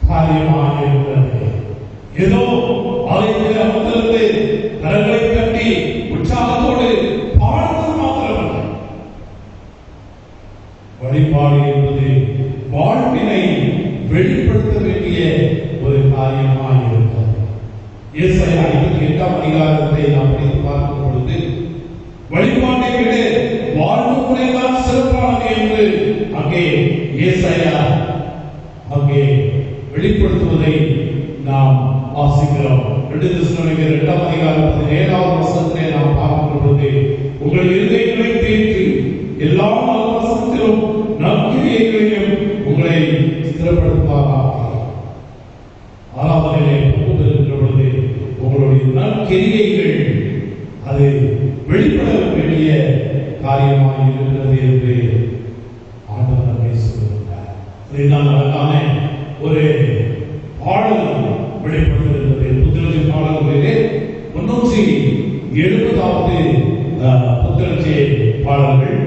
காரியமாக இருக்கிறது. ஏதோ ஆலயத்தில் அமர்ந்திருந்து கரங்களை தட்டி உற்சாகத்தோடு பாடுவது மாத்திரமல்ல, வழிபாடு என்பது வாழ்வினை வெளிப்படுத்த வேண்டிய ஒரு காரியமாக இருக்கிறது. ஏசாயா 58ஆம் அதிகாரத்தை நாம் படித்து பார்க்கும் பொழுது வழிபாட்டை விட வாழ்வு முறைதான் சிறப்பானது என்று அங்கே ஏசாயா அங்கே வெளிப்படுத்துவதை நாம் வாசிக்கிறோம். 2 தெசலோனிக்கேயர் 2ஆம் அதிகாரம் 17ஆவது வசனத்திலே நாம் பார்க்கும் பொழுது உங்கள் இருதயங்களை தேற்றி எல்லா நல்வசனத்திலும் நற்கிரியைகளையும் உங்களை ஸ்திரப்படுத்துவாராக. ஆராதனையிலே பங்கு பெறுகின்ற பொழுது உங்களுடைய நற்கிரியைகள் அது வெளிப்பட வேண்டிய காரியமாக இருக்கிறது என்று ஆண்டவர் நம்மை சொல்லுகிறார். இதுதான் அழகான ஒரு பாடல் வெளிப்படுத்திருக்கிறது. புத்திரட்சி பாடல்களிலே 370வது புத்திரட்சி பாடல்கள்.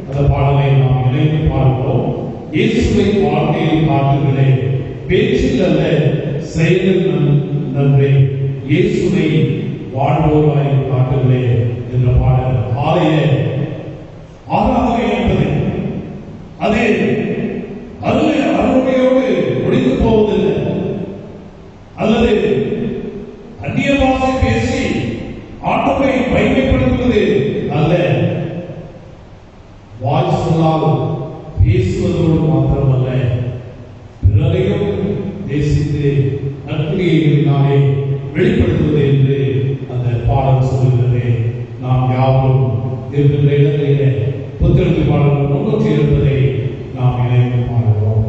அந்த பாடலை நாம் இணைந்து பாடுவோம். இயேசுவை வாழ்க்கையில் காட்டுகிறே, பேச்சில் அல்ல செயலில் நன்றே, இயேசுவை வாழ்வோராய் காட்டுகிறே என்ற பாடல். ஆலய ஆராதனை என்பது அது அருமையோடு முடிந்து போவதில்லை, அல்லது அந்நிய பாஷை பேசி ஆண்டவரை மகிமைப்படுத்துவது அல்ல. வாய் சொல்லால் பேசுவதோடு மாத்திரமல்ல, பிறரையும் நேசித்து நற்கிரியைகளினாலே வெளிப்படுத்துவது என்று அந்த பாடல் சொல்லுகிறது. நாம் யாரும் இருக்கின்ற இடங்களிலே புத்திரட்சி பாடல்கள் 370 நாம் இணைந்து பாடுவோம்.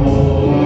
Oh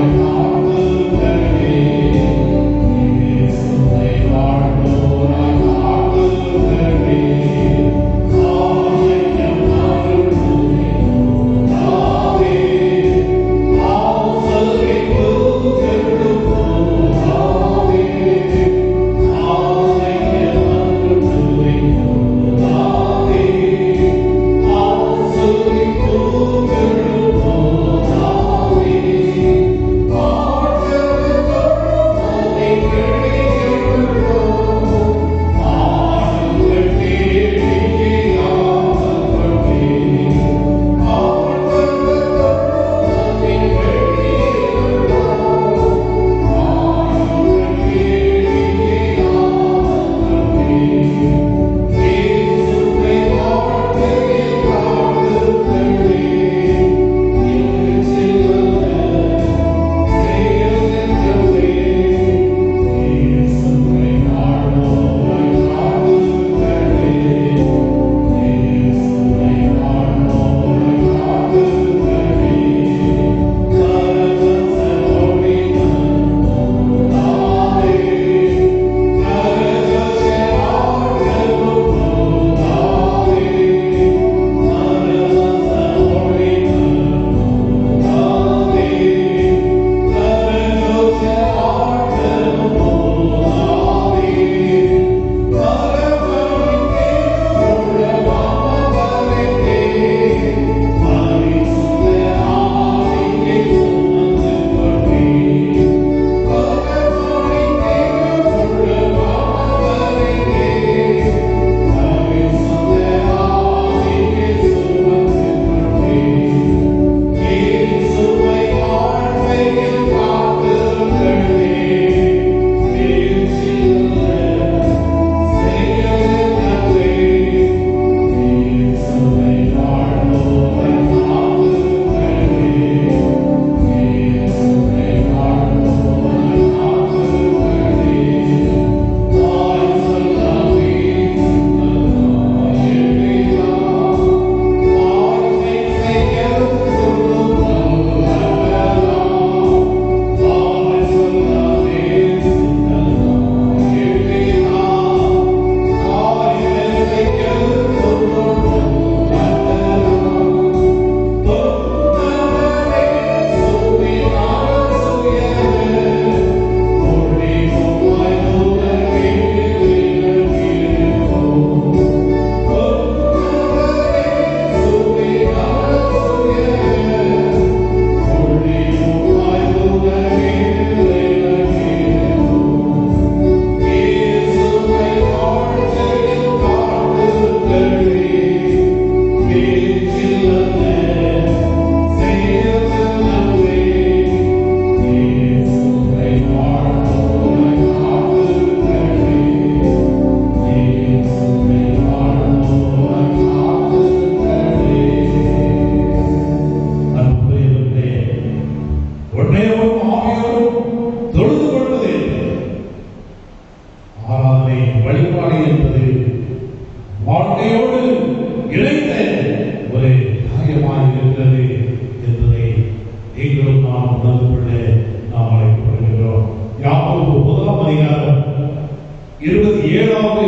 27வது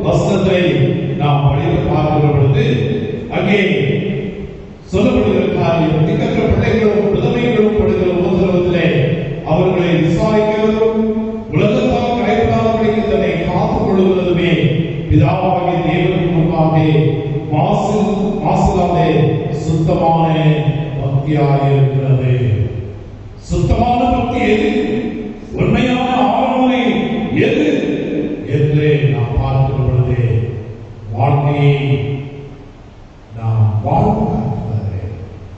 வசனத்தை நாம் படித்து பார்க்கிற பொழுது அங்கே சொல்லப்படுகிற காரியம், திக்கற்ற பிள்ளைகளும் விதவைகளும் படுகிற உபத்திரவத்திலே அவர்களை விசாரிக்கிறதும் உலகத்தால் கைவிடாதபடிக்கு தன்னை காத்துக் கொள்ளுகிறதுமே பிதாவாகிய தேவனுக்கு முன்பாக மாசில்லாத சுத்தமான பக்தியாக இருக்கிறது. சுத்தமான பக்தி எது, உண்மையான ஆராதனை எது என்று நாம் பார்க்கிற பொழுது வாழ்க்கையை நாம் வாழ்க்கை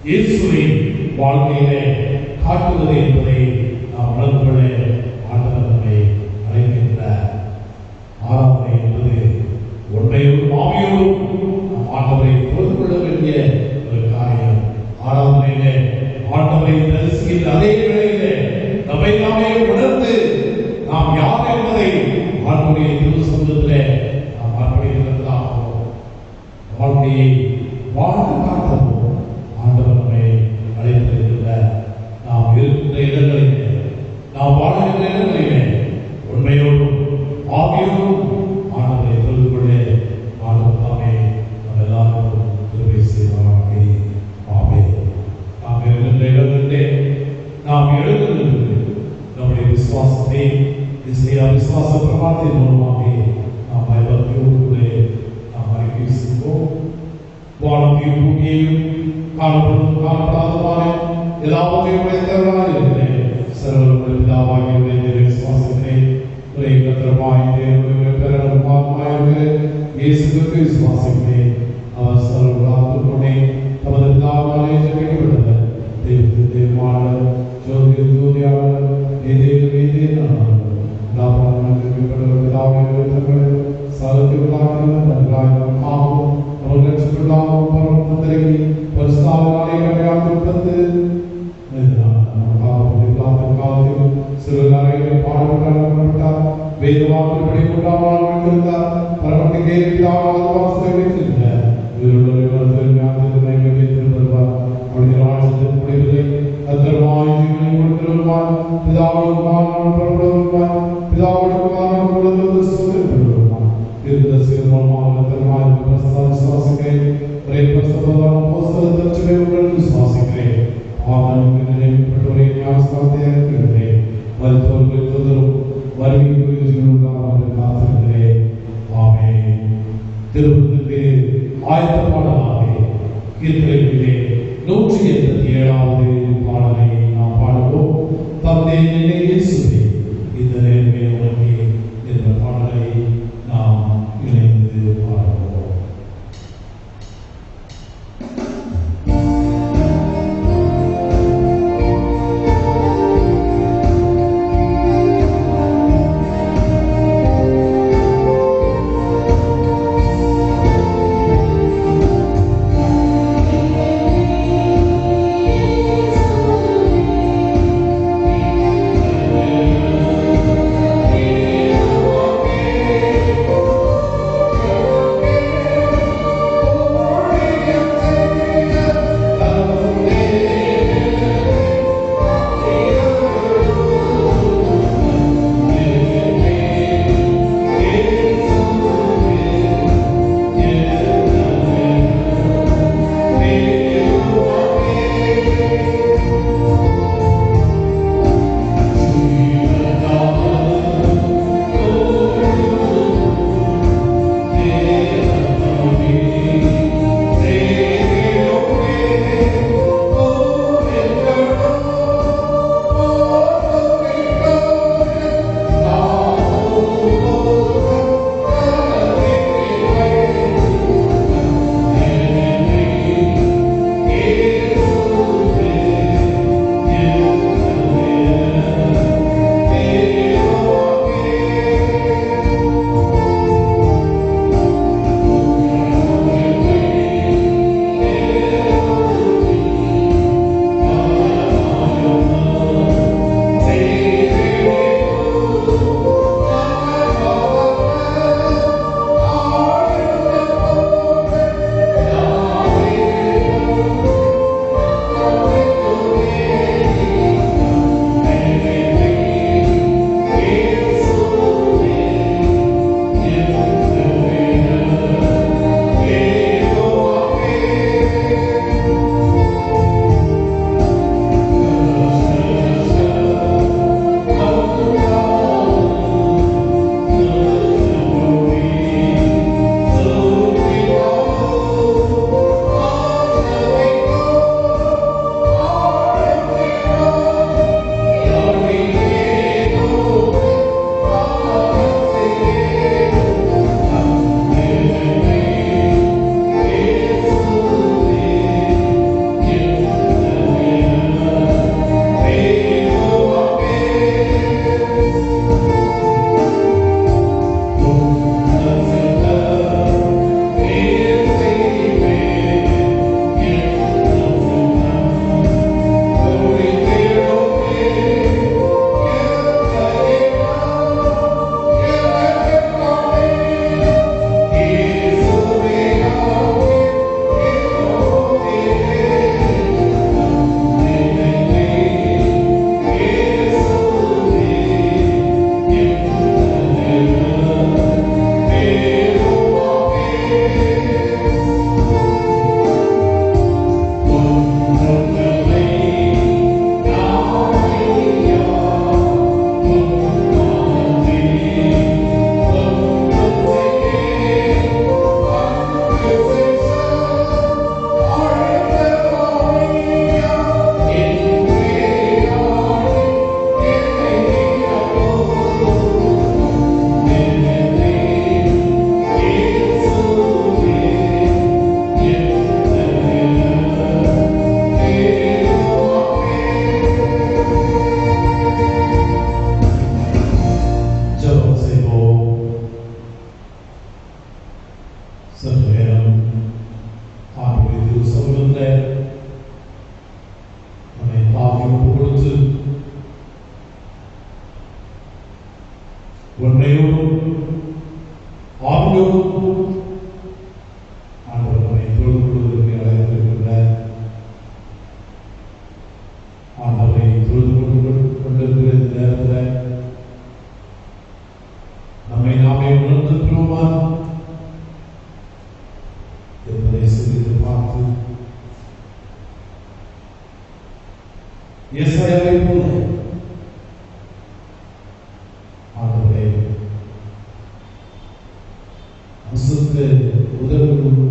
இயேசுவின் வாழ்க்கையிலே காட்டுவது என்பதை நாம் உணர்ந்து கொள்ள ஆண்டவர் நம்மை அழைக்கின்றார். ஆராதனை என்பது உண்மையோடும் ஆவியோடும் நாம் ஆண்டவரை தொழுது கொள்ள வேண்டிய ஒரு காரியம். ஆராதனையிலே ஆண்டவரை தரிசிக்கின்ற அதே வேளையிலே நம்மை நாமே உணர்ந்து நாம் யார் என்பதை ஆண்டவருடைய திரு சமூகத்திலே நாம் அர்ப்பணிக்கிறதாகவும் வாழ்க்கையை வாழ்ந்து காட்டவும் ஆண்டவர் நம்மை அழைத்திருக்கிறார். நாம் இருக்கின்ற இடங்களிலே, நாம் வாழ்கின்ற இடங்களிலே உண்மையோடும் ஆவியோடும் ஆண்டவரை தொழுது கொள்ள ஆண்டவர் தாமே நம்ம எல்லாருக்கும் கிருபை செய்வாராக. ஆமென். நாம் இருக்கின்ற இடங்களிலே நாம் எழுந்து நம்முடைய விசுவாசத்தை விசுவாச பிரமாணத்தின் மூலமாக நாம் பயபக்தியோடு கூட நாம் அறிக்கை செய்வோம். வானத்தையும் பூமியையும் காணப்படும் காணப்படாதமான எல்லாவற்றையும் படைத்தவராக இருக்கிறேன் சர்வருடைய பிதாவாகிய விசுவாசிக்கிறேன். ஒரே கர்த்தருமாகிய தேவனுடைய பேரன்பாகிய இயேசு கிறிஸ்துவை விசுவாசிக்கிறேன். அவர் சர்வலாத்துடனே தமது பிதாவாலே ஜெபிக்கப்பட்டவர் தேவனுடைய தேவனானவர் ஜோதிய ஜோதியானவர் ஏதேனானவர் லாபமாக பிதாவாகிய தேவன் சாலத்தியுள்ளானவர் நன்றாக ஆகும் அவர்கள் சுற்றுலாவும் பரமந்தரகி பரிசுத்தாவினாலே கடையாளப்பட்டு சிறுகாலையில் பாடுபட்டார். வேதவாக்கில் படிக்கொண்டாமல் வைத்திருந்தார். பரமத்திலே பிதாவாக வாசத்தை வைத்திருந்தார். உயிருள்ளவர்கள் ஞானத்தினை வைத்திருந்தார். அவருடைய ராஜ்யத்தின் முடிவுகளை கர்த்தருமாய் ஜீவனை கொடுக்கிறவருமாய் பிதாவுக்குமாய் பரமபிதாவுக்குமாய் பிதாவுக்குமாய் கொடுக்கிறது சொல்லுகிறவருமாய் இருந்த சிறுமாய் கர்த்தருமாய் விசுவாசிக்கிறேன். ஒரே பரிசுத்தவான் அப்போஸ்தலர் திருச்சபையுடன் விசுவாசிக்கிறேன். ஆமென். நினைவுபட்டவரை ஞானஸ்நானத்தை அளிக்கிறேன். மருத்துவர்கள் தொந்தரும் வருகைக்கு ஜீவனுக்காக காத்திருக்கிறேன். ஆமென். திருப்பதிக்கு ஆயத்த பாடலாக கீர்த்தனைகளிலே 187வது பாடலை நாம் பாடுவோம். தந்தை இயேசுவே இந்த நேரமே உனக்கு இந்த பாடலை நாம் இணைந்து பாடுவோம். Amen. உன்னையோடும் ஆவியோடும் ஆண்டவர் நம்மை தொழுது கொள்வதற்கு அழைத்திருக்கின்றார். ஆண்டவரை தொழுது கொண்டிருக்கிற இந்த நேரத்தில் நம்மை நாமே உணர்ந்திருக்கிறோமா என்பதை சிறிது பார்த்து எசாயாவை போல ஆண்டவரை அசுத்த உதவிகள்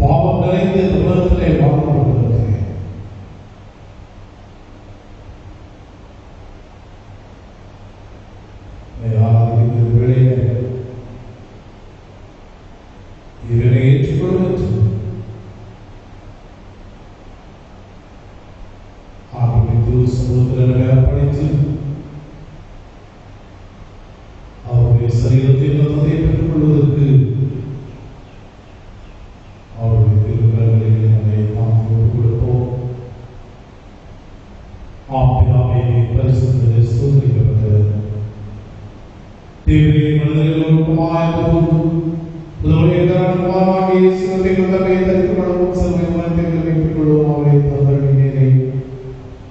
பாவம் நிறைந்த உலகத்திலே வாழ்க்கை வேளையில இதனை ஏற்றுக்கொள்வது சமுத்திரங்களை அர்ப்பணித்து அவருடைய சரீரத்தில் வந்ததை பெற்றுக் கொள்வதற்கு அவருடைய திருக்கரங்களிலே நம்மை நாம் ஒப்புக் கொடுப்போம். ஆம்பியாவை பரிசுத்தத்தை சோதரிக்கப்பட்டது தேவரே மனிதர்களுக்குமாய் புதுமையை தரணுமாகிய சிவத்தை தன்னை தரித்துக் கொள்ளவும் சிறுமை மனத்தை பெற்றுக் கொள்வோம். அவரை தந்தனை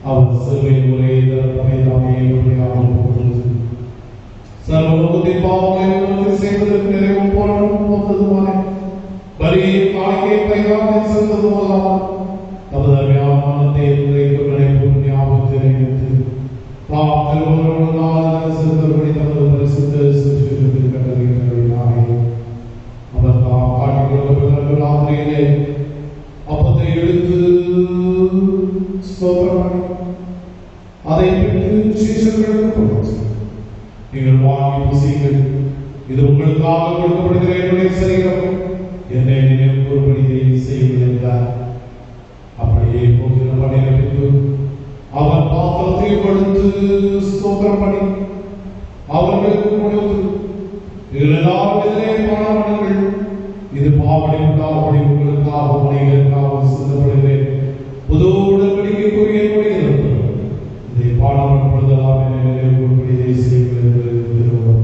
அவர் சிறுமை ஒரே தரப்பை தாமே சர்வலோகத்தின் பாவங்களை செய்வதற்கு நிறைவும் போராடும் போன்றதுமான பலியை காணிக்கை பைகாவை சென்றது போதாமல் தமது அருமையான மனத்தை நினைக்கும் ஞாபகத்தை நினைத்து தாம் திருவள்ளுவரால் சிறுவர்களை தமது பரிசுத்த சிறுவர்கள் கட்டளையினாலே அவர் தாம் காட்டிக் கொள்ளப்பட்ட ராத்திரியிலே அப்பத்தை எடுத்து ஸ்தோத்திரம் அதை பெற்று சீஷர்களுக்கு கொடுத்து நீங்கள் வாங்கி புசியுங்கள், இது உங்களுக்காக கொடுக்கப்படுகிற என்னுடைய சரீரம், என்னை நினைவு கூறும்படி செய்யுங்கள் என்றார். அப்படியே போகிற பணியை பின்பு அவர் பாத்திரத்தை கொடுத்து ஸ்தோத்திரம் பண்ணி அவர்களுக்கு கொடுத்து எல்லாரிடத்திலே பாடுங்கள், இது பாவனைக்காக உங்களுக்காக மனிதர்களுக்காக சிந்தப்படுகிறேன் புது உடன்படிக்கைக்குரிய என்னுடைய இதை பாடாமல் பொழுதெல்லாம் என்னை நினைவு செய்யுங்கள் என்று திருவள்ளுவர்.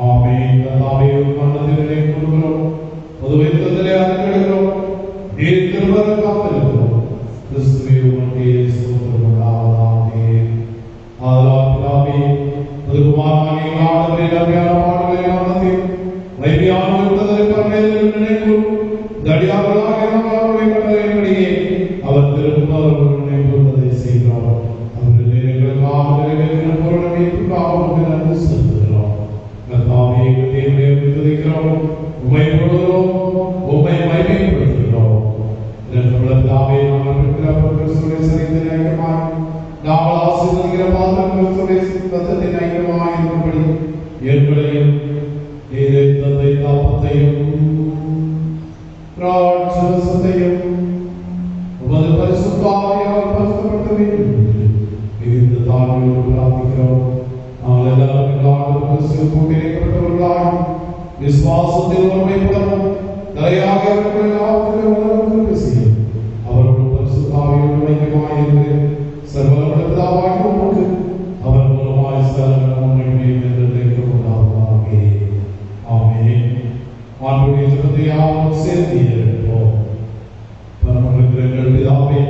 ஆமென். கர்த்தாவே மனதில் நினைவு கூறுகிறோம், பொதுவை தந்தலே அறிக்கையிடுகிறோம், நீர் திருவர காத்திருக்கிறோம். கிறிஸ்துவே உமக்கே ஸ்தோத்திரம் உண்டாவதாக. ஆதலால் பிதாவே புதுகுமாரனாகிய ஆண்டவரே நம்பியான பாடுகளை மனதில் வைபியான விட்டதை பரமேல் நினைவு தடியார்களாக அவருடைய கட்டளையின்படியே அவர் திரும்ப அவர்கள் நினைவுவதை செய்கிறார். அவர்கள் எங்களுக்காக நிறைவேற்றின பொருளமைப்புக்காக நன்றி செலுத்துகிறோம். கர்த்தாவே எங்கள் தேவனை விடுவிக்கிறோம், உம்மை புகழுகிறோம், உம்மை மகிமைப்படுத்துகிறோம். பிதாவே நாங்கள் பெற்ற கிறிஸ்துவின் சரீரத்தின் ஐக்கியமாய் நாங்கள் ஆசீர்வதிக்கிற பாத்திரம் கிறிஸ்துவின் ரத்தத்தின் ஐக்கியமாய் இருக்கும்படி எங்களையும் நீரை தந்தை தாபத்தையும் ராட்சசத்தையும் உமது பரிசுத்த ஆவியால் பரிசுத்தப்படுத்த வேண்டும் மிகுந்த தாழ்மையோடு பிரார்த்திக்கிறோம். நாங்கள் எல்லாரும் கிறிஸ்துவில் கூட்டிணைக்கப்பட்டவர்களாய் விசுவாசத்தில் ஒருமைப்படவும் தலையாக செய்யும் அவர்கள் பரிசுத்த ஆவியோடு ஐக்கியமாய் சர்வலோக பிதாவாய் உமக்கு அவர் மூலமாய் சகல மகிமையும் என்றென்றைக்கும் உண்டாவதாக. ஆமென். ஆண்டவருடைய ஜெபத்தை யாவரும் சேர்ந்து ஏற்போம். பரமபிதாவே எங்கள் பிதாவே,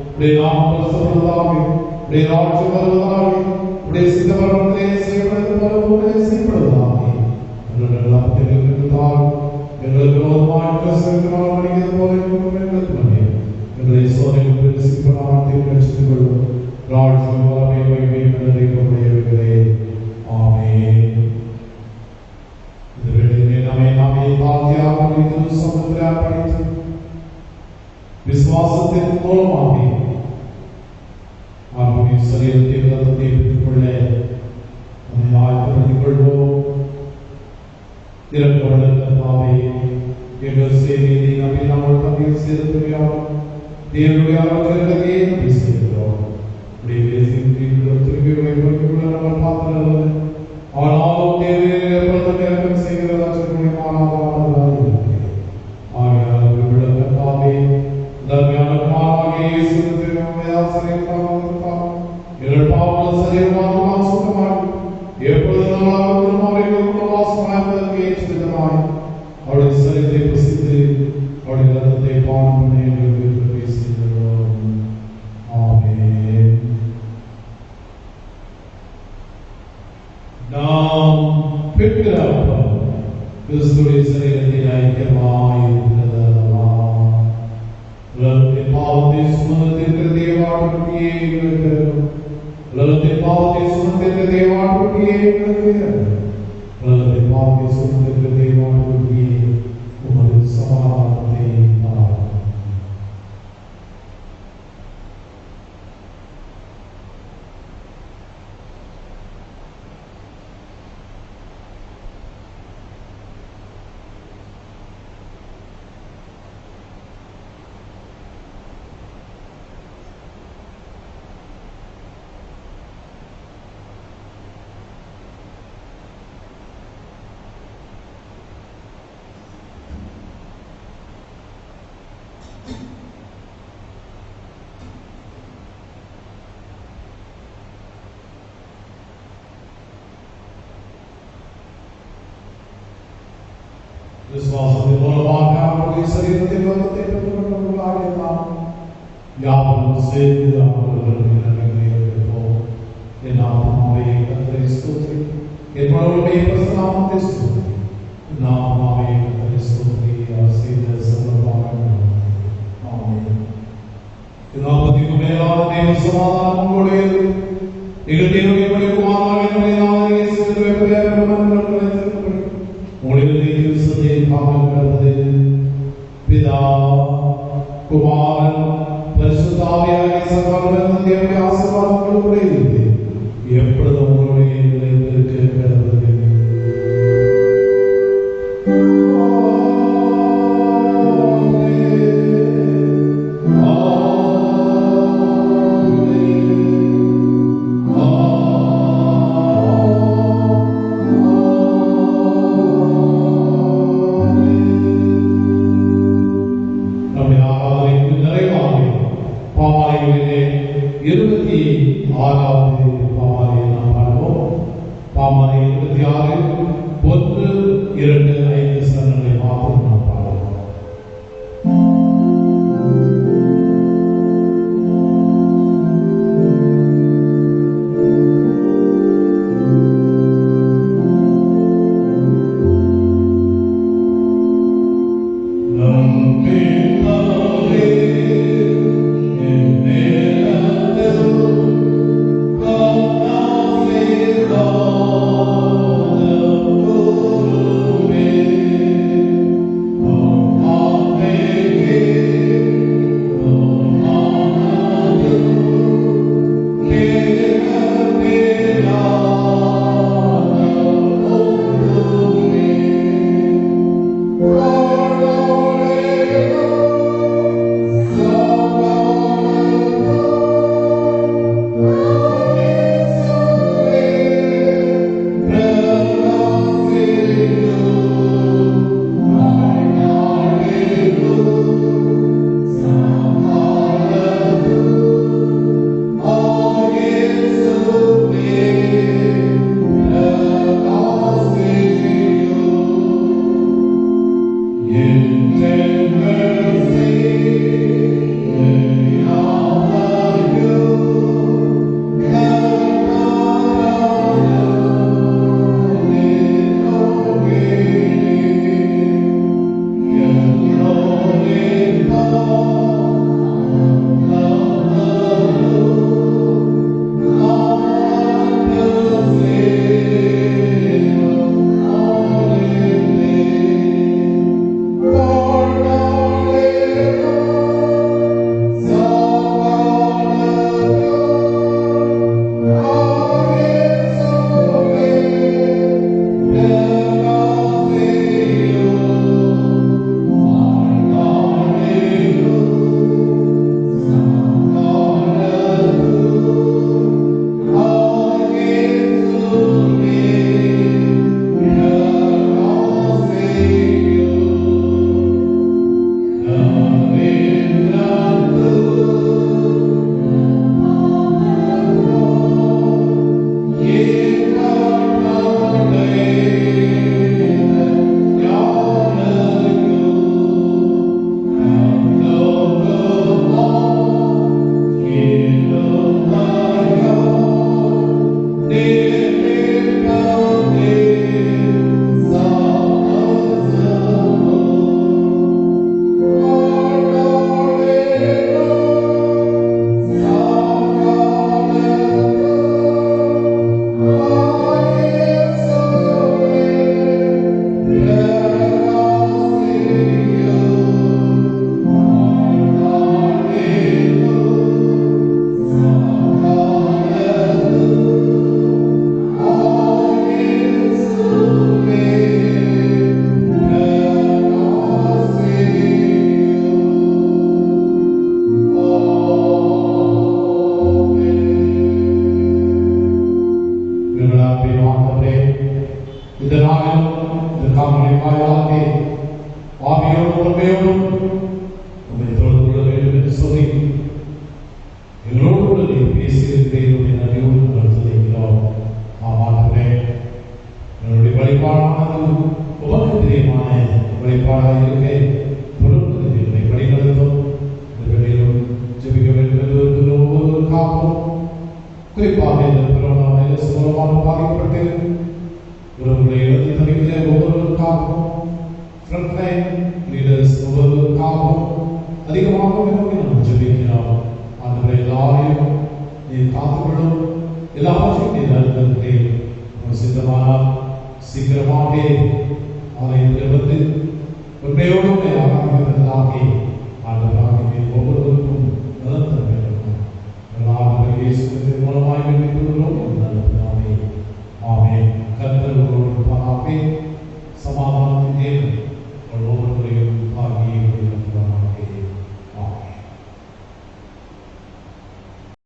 உம்முடைய நாமம் பரிசுத்தப்படுவதாக, உம்முடைய ராஜ்யம் வருவதாக, உம்முடைய சித்தம் பரலோகத்திலே செய்யப்படுவது போல பூமியிலே செய்யப்படுவதாக. எங்கள் அப்பத்தை தாரும், எங்களுக்கு விரோதமாய் பிரசங்கிக்கிறோம் மன்னிக்கிறது போல எங்களுக்கு மன்னியும். எங்களை சோதனையில் பிரவேசிப்பதாக ரட்சித்துக் கொள்ளும். ராஜ்யம் வல்லமை மகிமை என்றென்றைக்கும் உடையவர்களே. ஆமென். இந்த வேளையிலே நாமே தாழ்த்தியாக வைத்து சமுத்திர அர்ப்பணித்து விசுவாசத்தின் மூலமாக அவருடைய சரீரத்தின் ரத்தத்தை பெற்றுக் கொள்ள நம்மை ஆயத்தப்படுத்திக் கொள்வோம். திறக்கப்பட கர்த்தாவே, எங்கள் செய்தியை நம்பி நாங்கள் தம்மில் சேர்த்துகிறோம். தேவனுடைய ஆரோக்கியத்திலே நம்பி செய்கிறோம். இப்படி திரும்பி வைப்பதற்குள்ள நம்ம பார்க்கிறது. ஆனாலும் தேவையை எப்பொழுதும் இறக்கம் செய்கிறதா ஆகையால் கர்த்தாவே, தர்மியான குமாரனாகிய இயேசு கிறிஸ்துவின் ஆசீர்வாதம் எங்கள் பாவங்கள் சரீரமாக சுத்தமாக எப்பொழுது நம்மளால் அவர்களுக்கு வாசமாக ஏற்றுகிறாய். அவருடைய சரீரத்தை புசித்து அவருடைய ரத்தத்தை பானம் பண்ணி எங்களுக்கு பேசுகிறோம். ஆமென். நாம் பெற்ற கிறிஸ்துவின் சரீரத்தை ஐக்கியமாய் இருக்கிறதல்லவா. உலகத்தின் பாவத்தை சுமந்திருக்கிற தேவாட்டுக்குரிய எங்களுக்கு, உலகத்தின் பாவத்தை சுமந்திருக்கிற தேவாட்டுக்குரிய எங்களுக்கு, உலகத்தின் பாவத்தை சுமந்திருக்கிற தேவாட்டுக்குரிய உமது சமாதானத்தை தாரும். விசுவாசத்தின் மூலமாக அவருடைய சரீரத்தின் ரத்தத்தை பெற்றுக்கொண்டவர்களாகிய நாம் யாவரும் சேர்ந்து அவர்களுக்கு நன்மை அளிப்போம். என் ஆத்மாவே கர்த்தரை ஸ்தோத்திரி, என் மனமே பரிசுத்த நாமத்தை ஸ்தோத்திரி. என் ஆத்மாவே கர்த்தரை ஸ்தோத்திரி, அவர் செய்த சகலமாக. ஆமென். எல்லாவற்றிற்கும் மேலான தேவ சமாதானம் உங்களுடையது. எங்கள் தேவனுடைய குமாரனாகிய நம்முடைய இயேசு கிறிஸ்துவின் பிதா குமாரன் பரிசுத்த ஆவியாகிய சகோதரன் தேவனுடைய ஆசீர்வாதங்கள் உடையது எப்பொழுதும் உங்களுடைய நிலைத்திருக்க கடவுளே. பொறுமையோடும் உண்மை தொடர்பு கொள்ள வேண்டும் என்று சொல்லி எங்களோடு நீ பேசியிருக்கிறீர்கள் என்ற அறிவோடு நாங்கள் சொல்லுகிறோம். ஆமாண்டவரே, என்னுடைய வழிபாடானது உமக்கு பிரியமான வழிபாடாக இருக்க தொடர்ந்து என்னை வழிநடத்தும். இந்த வேளையிலும் ஜெபிக்க வேண்டும் என்று ஒவ்வொருவருக்காகவும், குறிப்பாக இந்த கொரோனா வைரஸ் மூலமாக பாதிக்கப்பட்டு உறவுகளை இழந்து தவிக்கிற ஒவ்வொருவருக்காகவும், ஃப்ரண்ட்லைன் லீடர்ஸ் ஒவ்வொருவருக்காகவும் அதிகமாக நாம் ஜெபிக்கிறோம். ஆண்டவரே, எல்லாரையும் நீர் காத்துக்கொள்ளும். எல்லாவற்றையும் நீர் நடத்துகிறீர். சித்தமானால் சீக்கிரமாக ஆலயத்தில் வந்து உண்மையோடு ஆரம்பிப்பதாக ஆண்டவராக நீர் ஒவ்வொருவருக்கும் நலன் தர வேண்டும். ஆண்டவர் இயேசு கிறிஸ்துவின் மூலமாய் வேண்டிக் கொள்கிறோம். நல்லதாமே. ஆமென். கர்த்தர் உங்களோடு இருப்பாராக. சமாதானத்தின் தேவன் உங்கள் ஒவ்வொருவரையும்